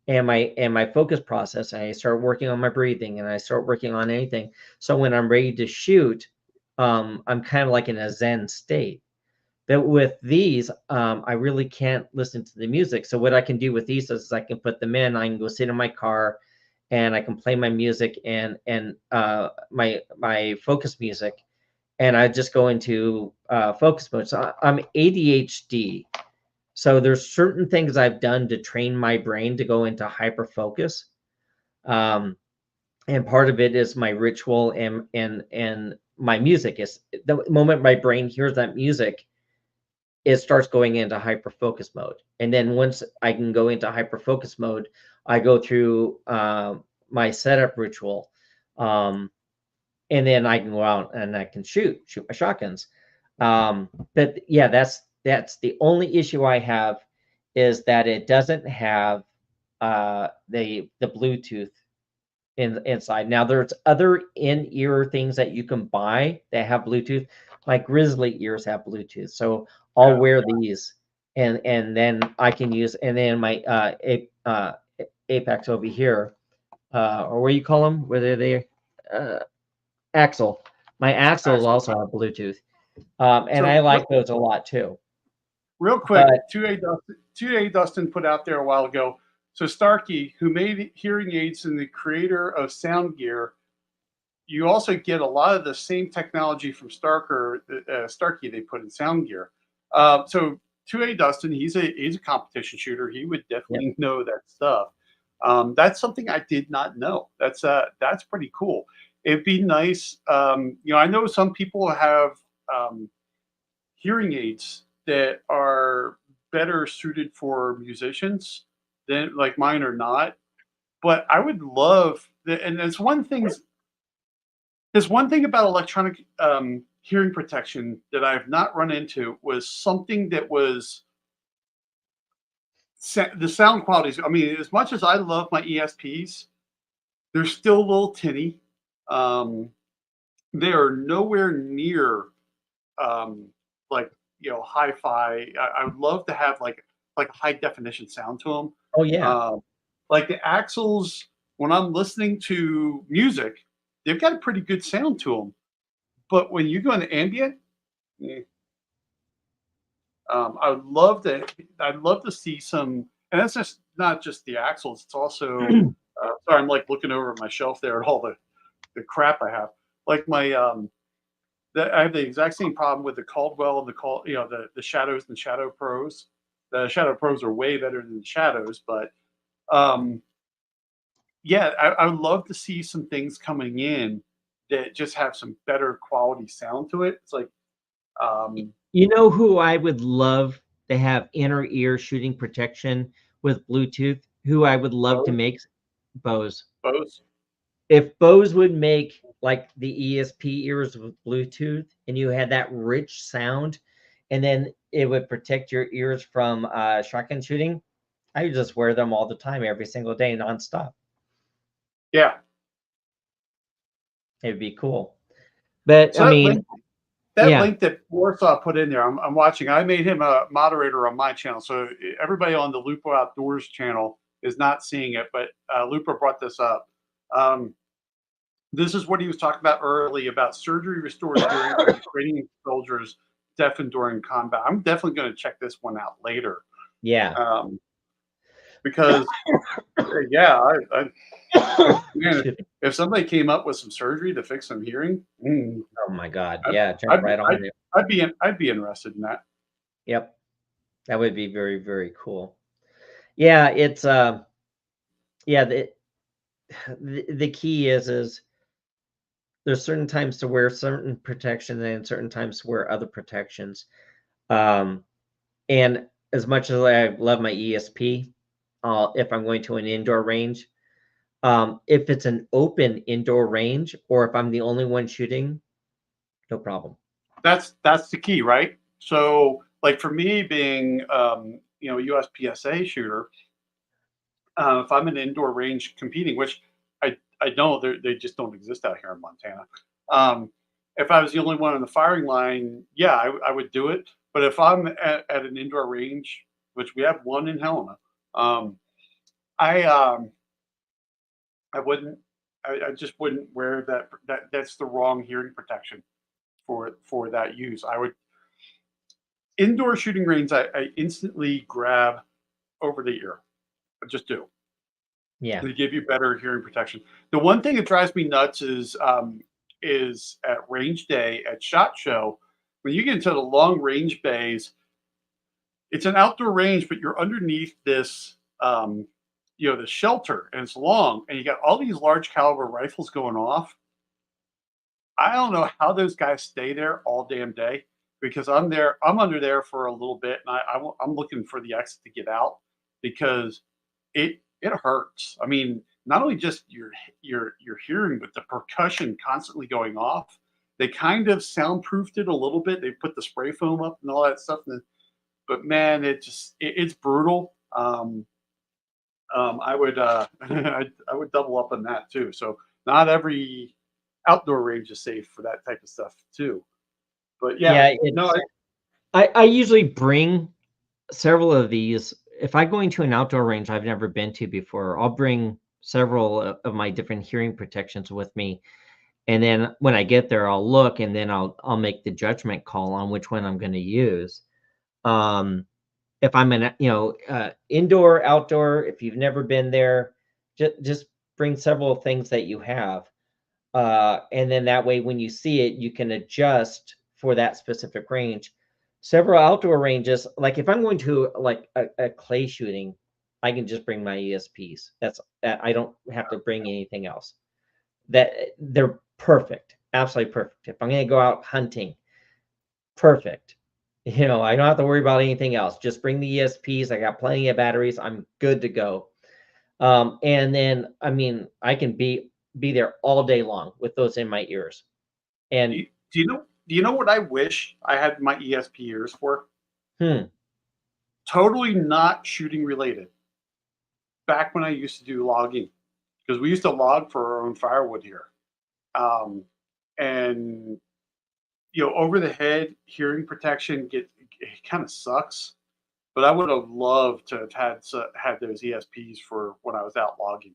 S1: and my focus process. And I start working on my breathing, and I start working on anything. So when I'm ready to shoot, I'm kind of like in a Zen state. But with these, I really can't listen to the music. So what I can do with these is I can put them in. I can go sit in my car, and I can play my music and my focus music, and I just go into focus mode. So I'm ADHD. So there's certain things I've done to train my brain to go into hyper focus. And part of it is my ritual and my music. Is the moment my brain hears that music, it starts going into hyper focus mode. And then once I can go into hyper focus mode, I go through my setup ritual. And then I can go out and I can shoot my shotguns. But yeah, that's the only issue I have, is that it doesn't have the Bluetooth inside. Now there's other in-ear things that you can buy that have Bluetooth. My Grizzly ears have Bluetooth, so I'll wear these, and then I can use, and then my Apex over here, or what do you call them? Whether they Axle. My Axles also have Bluetooth, and
S2: So
S1: I like those a lot too.
S2: real quick,
S1: But
S2: 2A Dustin put out there a while ago. So Starkey, who made hearing aids and the creator of sound gear, you also get a lot of the same technology from Starkey they put in sound gear. So 2A Dustin, he's a competition shooter. He would definitely know that stuff. That's something I did not know. That's pretty cool. It'd be nice. I know some people have hearing aids that are better suited for musicians than like mine are not. But I would love that. And there's one thing about electronic hearing protection that I have not run into, was something that was the sound qualities. I mean, as much as I love my ESPs, they're still a little tinny. They are nowhere near like hi-fi. I would love to have like high definition sound to them.
S1: oh yeah,
S2: Like the Axles, when I'm listening to music, they've got a pretty good sound to them. But when you go into ambient, I'd love to see some, and that's just not just the Axles. It's also sorry, I'm like looking over my shelf there at all the crap I have. Like my I have the exact same problem with the Caldwell and the Shadows and the Shadow Pros. The Shadow Pros are way better than the Shadows, but yeah, I would love to see some things coming in that just have some better quality sound to it. It's like,
S1: you know who I would love to have inner ear shooting protection with Bluetooth? Who I would love to make? Bose.
S2: Bose.
S1: If Bose would make like the ESP ears with Bluetooth, and you had that rich sound, and then it would protect your ears from shotgun shooting, I would just wear them all the time, every single day, nonstop.
S2: Yeah,
S1: It'd be cool. But
S2: so
S1: I mean,
S2: link that Warsaw put in there, I'm watching. I made him a moderator on my channel, so everybody on the Lupo Outdoors channel is not seeing it. But Lupo brought this up. This is what he was talking about early about surgery restores hearing for training soldiers deafened during combat. I'm definitely going to check this one out later.
S1: Yeah.
S2: Because man, if somebody came up with some surgery to fix some hearing,
S1: oh my God, yeah, jump right on it.
S2: I'd be interested in that.
S1: Yep, that would be very, very cool. Yeah, it's yeah, the key is there's certain times to wear certain protection and certain times to wear other protections. And as much as I love my ESP, if I'm going to an indoor range, if it's an open indoor range, or if I'm the only one shooting, no problem.
S2: That's the key, right? So, like for me being, USPSA shooter, if I'm in an indoor range competing, which I know they just don't exist out here in Montana. If I was the only one on the firing line, yeah, I would do it. But if I'm at an indoor range, which we have one in Helena, um, I I wouldn't. I just wouldn't wear that. That's the wrong hearing protection for that use. I would indoor shooting range. I instantly grab over the ear. I just do.
S1: Yeah.
S2: They give you better hearing protection. The one thing that drives me nuts is at range day at SHOT Show when you get into the long range bays. It's an outdoor range, but you're underneath this, the shelter, and it's long, and you got all these large caliber rifles going off. I don't know how those guys stay there all damn day because I'm there. I'm under there for a little bit, and I'm looking for the exit to get out because it hurts. I mean, not only just your hearing, but the percussion constantly going off. They kind of soundproofed it a little bit. They put the spray foam up and all that stuff, but man, it's brutal. I would I would double up on that too. So not every outdoor range is safe for that type of stuff too. But yeah,
S1: Yeah,
S2: no,
S1: I usually bring several of these. If I go into an outdoor range I've never been to before, I'll bring several of my different hearing protections with me. And then when I get there, I'll look and then I'll make the judgment call on which one I'm going to use. If I'm in, indoor, outdoor, if you've never been there, just bring several things that you have. And then that way, when you see it, you can adjust for that specific range. Several outdoor ranges, like if I'm going to like a clay shooting, I can just bring my ESPs. I don't have to bring anything else. That they're perfect, absolutely perfect. If I'm going to go out hunting, perfect. I don't have to worry about anything else. Just bring the ESPs. I got plenty of batteries. I'm good to go. And then, I mean, I can be there all day long with those in my ears.
S2: do
S1: And
S2: you, do you know do you know what I wish I had my ESP ears for?
S1: hmm,
S2: Totally not shooting related. Back when I used to do logging, because we used to log for our own firewood here, um, and over the head hearing protection it kind of sucks. But I would have loved to have had those ESPs for when I was out logging.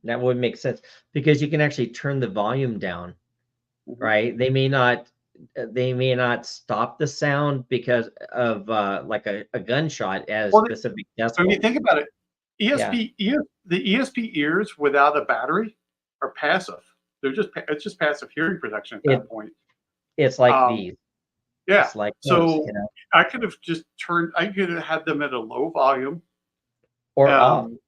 S1: that would make sense because you can actually turn the volume down,
S2: Mhm.
S1: right? They may not stop the sound because of like a gunshot at a
S2: Well,
S1: specific
S2: when you
S1: decibel.
S2: think about it,
S1: Yeah,
S2: the ESP ears without a battery are passive. It's just passive hearing protection at that
S1: it
S2: point.
S1: it's like
S2: Um,
S1: these.
S2: yeah.
S1: It's like those,
S2: So I could have just turned. I could have had them at a low volume,
S1: or off.
S2: um,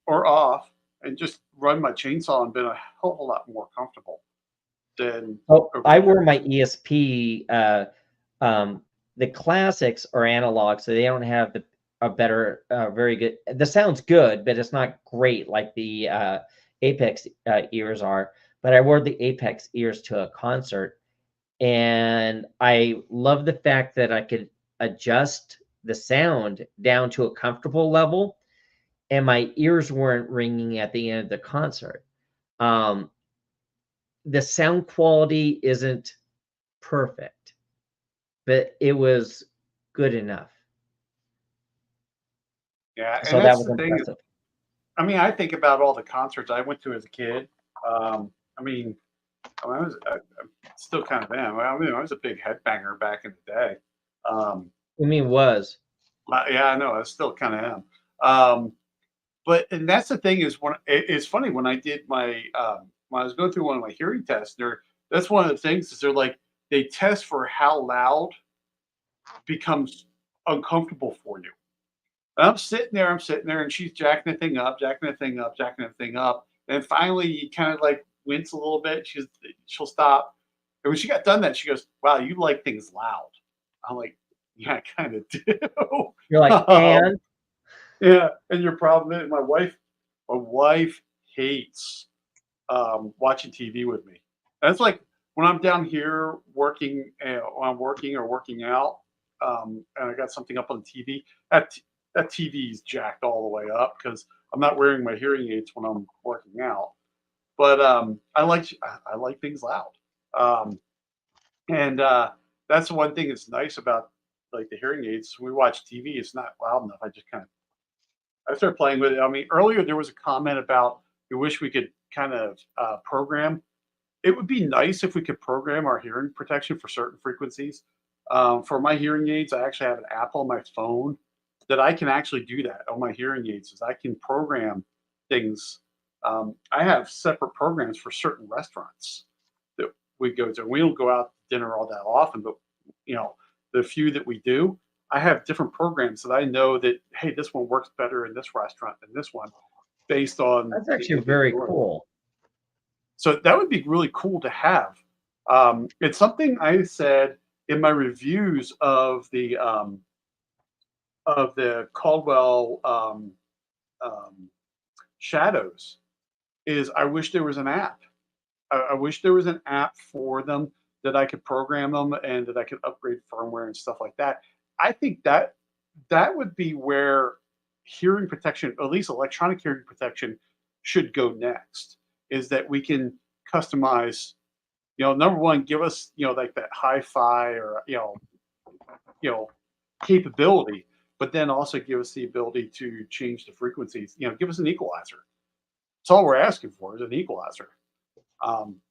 S2: or off, and just run my chainsaw and been a hell of a lot more comfortable than
S1: Oh,
S2: over
S1: I
S2: the
S1: wear my
S2: ears.
S1: ESP. Um, the classics are analog, so they don't have a better, very good. The sound's good, but it's not great like the Apex ears are. But I wore the Apex ears to a concert, and I love the fact that I could adjust the sound down to a comfortable level, and my ears weren't ringing at the end of the concert. Um, the sound quality isn't perfect, but it was good enough.
S2: Yeah, and
S1: So that
S2: that's
S1: was
S2: the thing.
S1: impressive.
S2: I mean, I think about all the concerts I went to as a kid. I mean, I still kind of am. I mean, I was a big headbanger back in the day. Um,
S1: I mean, was
S2: yeah, I know. I still kind of am. Um, and that's the thing is it's funny when I did when I was going through one of my hearing tests. That's one of the things is they test for how loud becomes uncomfortable for you. And I'm sitting there, and she's jacking the thing up, jacking the thing up, jacking the thing up. And finally, you kind of like wince a little bit. She'll stop. And when she got done that, she goes, "Wow, you like things loud." I'm like, "Yeah, I kind of do."
S1: you're like,
S2: um,
S1: and
S2: yeah, and your problem is my wife hates watching TV with me. That's like when I'm down here working, when I'm working or working out, and I got something up on the TV. that TV's jacked all the way up because I'm not wearing my hearing aids when I'm working out. But I like things loud. Um, and that's the one thing that's nice about like the hearing aids. When we watch TV, it's not loud enough. I started playing with it. I mean, earlier there was a comment about we wish we could kind of program. It would be nice if we could program our hearing protection for certain frequencies. For my hearing aids, I actually have an app on my phone that I can actually do that on my hearing aids. Is I can program things. I have separate programs for certain restaurants that we go to. We don't go out to dinner all that often, but the few that we do, I have different programs that I know that, hey, this one works better in this restaurant than this one based on.
S1: That's actually very cool.
S2: So that would be really cool to have. It's something I said in my reviews of the Caldwell Shadows. Is I wish there was an app. I wish there was an app for them that I could program them and that I could upgrade firmware and stuff like that. I think that would be where hearing protection, at least electronic hearing protection, should go next. Is that we can customize, number one, give us, like that hi-fi or, capability, but then also give us the ability to change the frequencies, give us an equalizer. That's all we're asking for is an equalizer.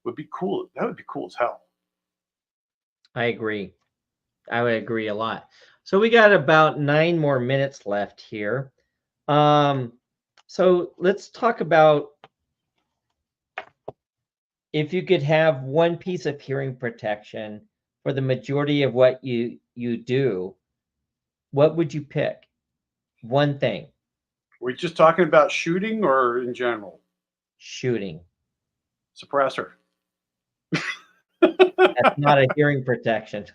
S2: Would be cool. That would be cool as hell.
S1: I agree. I would agree a lot. So we got about 9 more minutes left here. So let's talk about if you could have one piece of hearing protection for the majority of what you do, what would you pick? One thing.
S2: We're just talking about shooting or in general?
S1: Shooting.
S2: Suppressor.
S1: That's not a hearing protection.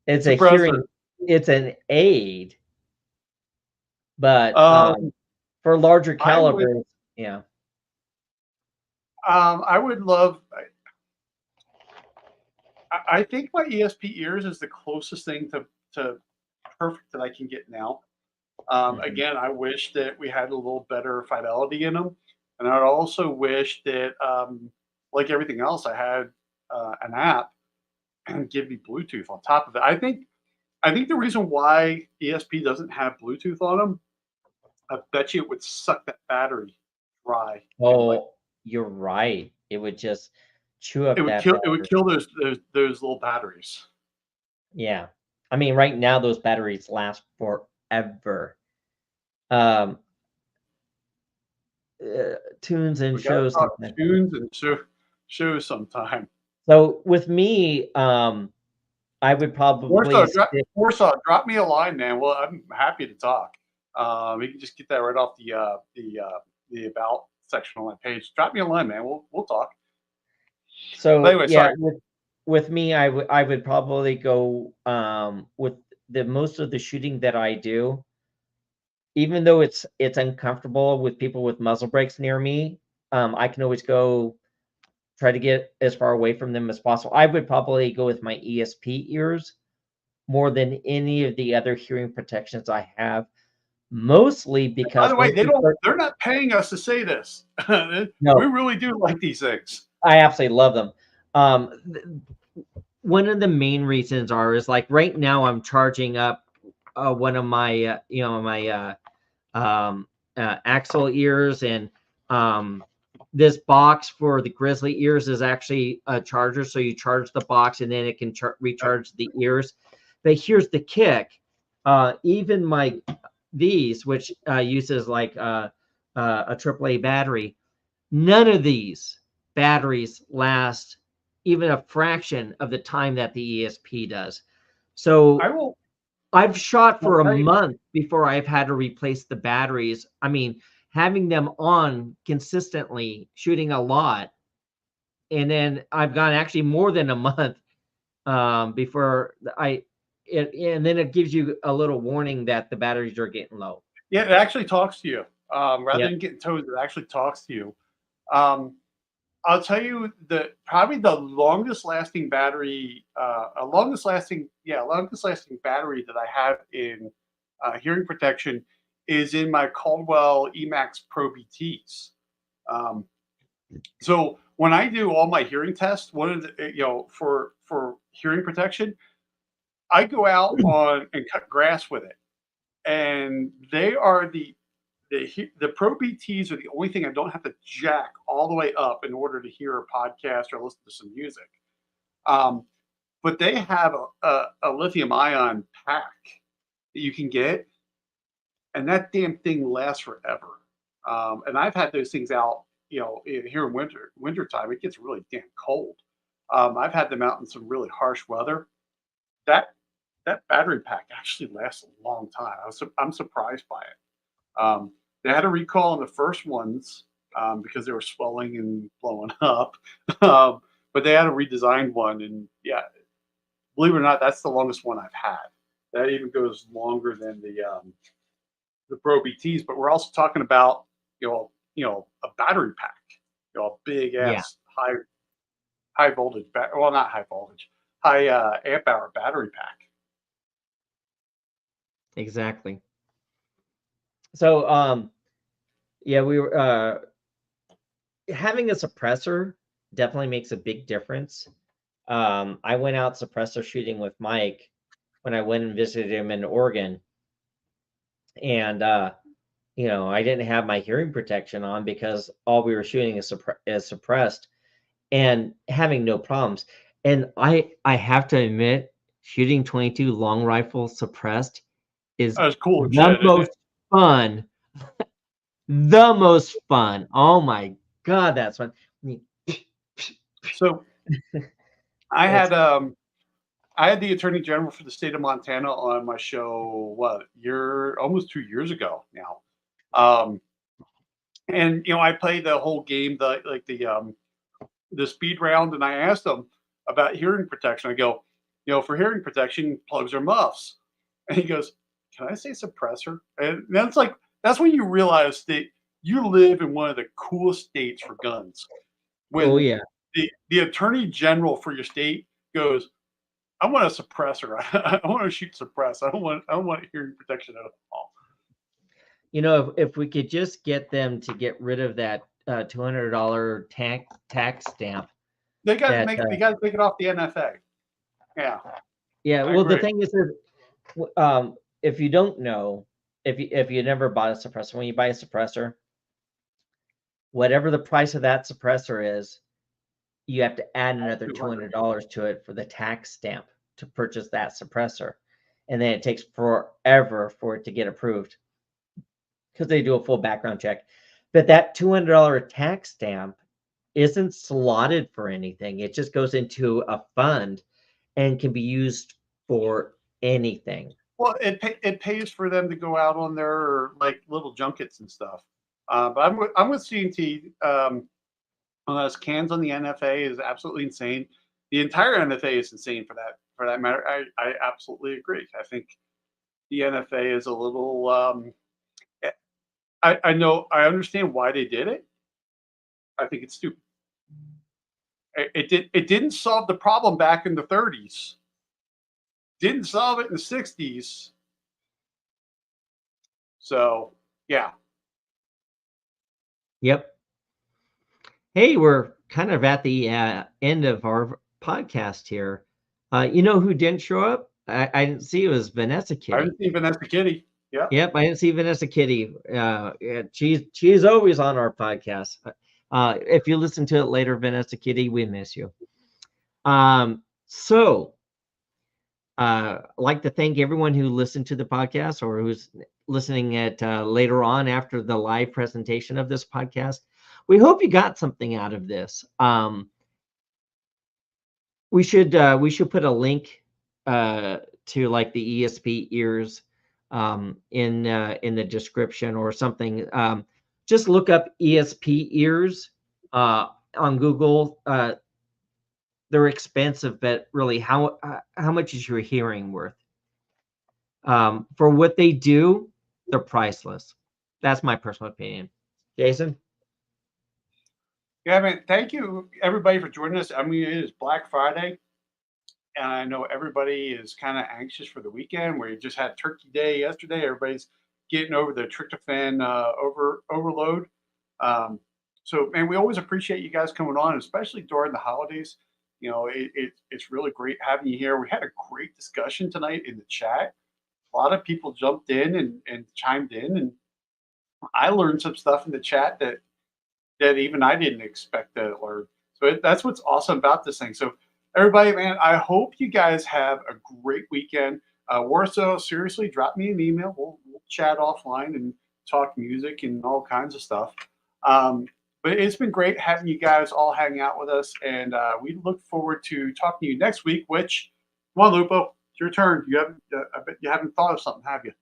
S1: It's a hearing. It's an aid, but for larger calibers, yeah.
S2: I would love. I think my ESP ears is the closest thing to perfect that I can get now. Again, I wish that we had a little better fidelity in them, and I also wish that, like everything else, I had an app and give me Bluetooth on top of it. I think the reason why ESP doesn't have Bluetooth on them, I bet you it would suck that battery dry.
S1: Oh, you're right. It would just chew up.
S2: It would kill those little batteries.
S1: Yeah, I mean, right now those batteries last forever. Tunes and shows.
S2: Tunes and shows sometime.
S1: So with me, I would probably
S2: Warsaw, drop me a line, man. Well, I'm happy to talk. We can just get that right off the about section on my page. Drop me a line, man. We'll talk.
S1: So anyway, yeah, with me, I would probably go with the most of the shooting that I do. Even though it's uncomfortable with people with muzzle brakes near me, I can always go try to get as far away from them as possible. I would probably go with my ESP ears more than any of the other hearing protections I have, mostly because.
S2: By the way, they're not paying us to say this. No, we really do like these things.
S1: I absolutely love them. One of the main reasons is like right now I'm charging up one of my Axle ears, and this box for the Grizzly ears is actually a charger, so you charge the box and then it can recharge the ears. But here's the kick: even these, which uses like a AAA battery, none of these batteries last even a fraction of the time that the ESP does. So I've shot for a month before I've had to replace the batteries. I mean, having them on consistently, shooting a lot, and then I've gone actually more than a month before and then it gives you a little warning that the batteries are getting low.
S2: Yeah, it actually talks to you. Rather than getting told, it actually talks to you. I'll tell you probably the longest lasting battery, longest lasting battery that I have in hearing protection is in my Caldwell Emax Pro BTs. Um, so when I do all my hearing tests, one of the for hearing protection, I go out on and cut grass with it, and they are the Pro BTs are the only thing I don't have to jack all the way up in order to hear a podcast or listen to some music. Um, but they have a lithium ion pack that you can get, and that damn thing lasts forever. And I've had those things out, here in winter time. It gets really damn cold. I've had them out in some really harsh weather. That that battery pack actually lasts a long time. I'm surprised by it. They had a recall on the first ones because they were swelling and blowing up. But they had a redesigned one, and yeah, believe it or not, that's the longest one I've had. That even goes longer than the Pro BTs. But we're also talking about a battery pack, a big
S1: Yeah,
S2: ass high voltage well, not high voltage, high amp hour battery pack.
S1: exactly. So, yeah, we were having a suppressor definitely makes a big difference. I went out suppressor shooting with Mike when I went and visited him in Oregon, and I didn't have my hearing protection on because all we were shooting is suppressed and having no problems. And I have to admit, shooting 22 long rifle suppressed is
S2: That's cool and
S1: the
S2: shit, isn't it?
S1: most fun. The most fun. Oh my God, that's fun.
S2: So I
S1: It's
S2: had the Attorney General for the state of Montana on my show, almost 2 years ago now. Um, and I played the whole game, the speed round, and I asked him about hearing protection. I go, for hearing protection, plugs or muffs. And he goes, "Can I say suppressor?" And that's when you realize that you live in one of the coolest states for guns.
S1: oh
S2: When
S1: yeah.
S2: the Attorney General for your state goes, "I want a suppressor. I want to shoot suppress. I don't want hearing protection at all."
S1: If we could just get them to get rid of that $200 tax stamp.
S2: They got to
S1: That
S2: make they got to take it off the NFA. Yeah,
S1: Yeah.
S2: I
S1: Well, the
S2: agree.
S1: thing is that if you don't know, if you never bought a suppressor, when you buy a suppressor, whatever the price of that suppressor is, you have to add another
S2: 200.
S1: $200 to it for the tax stamp to purchase that suppressor, and then it takes forever for it to get approved because they do a full background check. But that $200 tax stamp isn't slotted for anything. It just goes into a fund and can be used for anything.
S2: Well, it pays for them to go out on their like little junkets and stuff. But I'm with CNT. Cans on the NFA is absolutely insane. The entire NFA is insane for that matter. I absolutely agree. I think the NFA is a little. I understand why they did it. I think it's stupid. It didn't solve the problem back in the 30s. Didn't solve it in the 60s. So yeah.
S1: Yep. Hey, we're kind of at the end of our podcast here. You know who didn't show up? I didn't see it was Vanessa
S2: I
S1: Kitty.
S2: haven't seen Vanessa Kitty. Yeah.
S1: Yep, I didn't see Vanessa Kitty. Yeah, she's always on our podcast. If you listen to it later, Vanessa Kitty, we miss you. So I'd like to thank everyone who listened to the podcast or who's listening at later on after the live presentation of this podcast. We hope you got something out of this. We should put a link to like the ESP ears in the description or something. Just look up ESP ears on Google. They're expensive, but really, how much is your hearing worth? For what they do, they're priceless. That's my personal opinion. Jason?
S2: Yeah, man. Thank you, everybody, for joining us. I mean, it is Black Friday, and I know everybody is kind of anxious for the weekend. Where you just had Turkey Day yesterday. Everybody's getting over the tryptophan overload. Um, so, man, we always appreciate you guys coming on, especially during the holidays. You know, it's really great having you here. We had a great discussion tonight in the chat. A lot of people jumped in and chimed in, and I learned some stuff in the chat that even I didn't expect to learn. So that's what's awesome about this thing. So everybody, man, I hope you guys have a great weekend. Warsaw, seriously, drop me an email. We'll chat offline and talk music and all kinds of stuff. Um, but it's been great having you guys all hang out with us, and we look forward to talking to you next week. Which, come on, Lupo, it's your turn. You haven't, I bet you haven't thought of something, have you?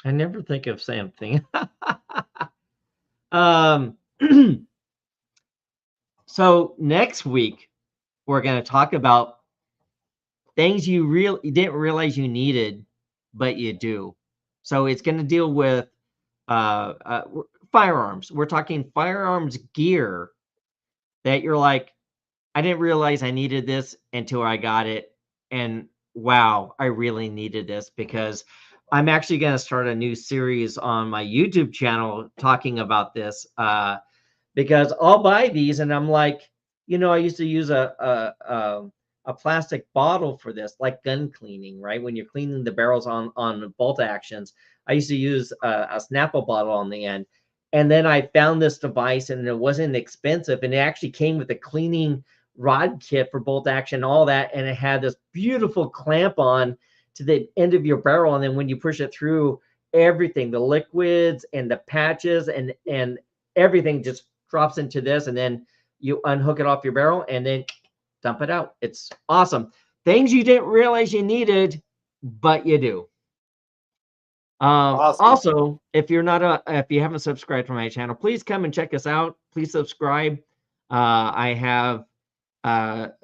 S1: I never think of something. um, so next week we're going to talk about things you didn't realize you needed, but you do. So it's going to deal with uh, uh, firearms. We're talking firearms gear that you're like, I didn't realize I needed this until I got it. And wow, I really needed this, because I'm actually going to start a new series on my YouTube channel talking about this, because I'll buy these and I'm like, I used to use a plastic bottle for this, like gun cleaning, right? When you're cleaning the barrels on bolt actions, I used to use a Snapple bottle on the end. And then I found this device and it wasn't expensive, and it actually came with a cleaning rod kit for bolt action, all that, and it had this beautiful clamp on to the end of your barrel, and then when you push it through, everything, the liquids and the patches and everything just drops into this, and then you unhook it off your barrel and then dump it out. It's awesome. Things you didn't realize you needed, but you do.
S2: Awesome.
S1: Also, if you haven't subscribed to my channel, please come and check us out. Please subscribe. I have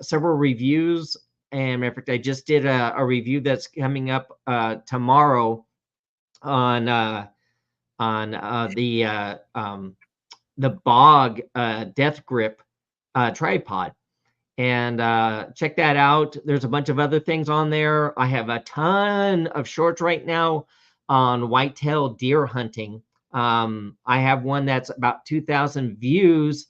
S1: several reviews, and in fact, I just did a review that's coming up tomorrow on the Bog Death Grip tripod. And check that out. There's a bunch of other things on there. I have a ton of shorts right now on whitetail deer hunting. I have one that's about 2,000 views,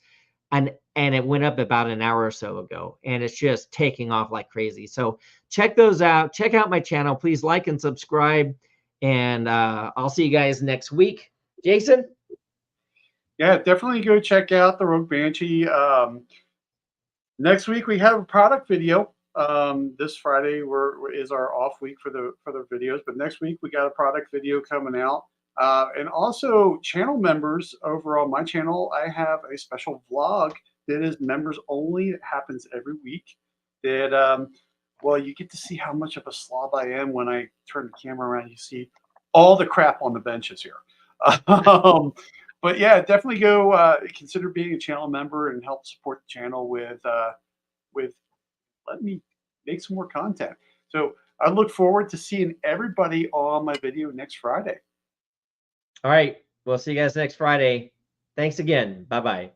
S1: and it went up about an hour or so ago, and it's just taking off like crazy. So check those out. Check out my channel. Please like and subscribe, and I'll see you guys next week. Jason?
S2: Yeah, definitely go check out the Rogue Banshee. Next week we have a product video. This Friday is our off week for the videos, but next week we got a product video coming out. And also, channel members over on my channel, I have a special vlog that is members only. It happens every week. That well, you get to see how much of a slob I am when I turn the camera around. You see all the crap on the benches here. But yeah, definitely go consider being a channel member and help support the channel with letting me make some more content. So I look forward to seeing everybody on my video next Friday.
S1: All right. We'll see you guys next Friday. Thanks again. Bye-bye.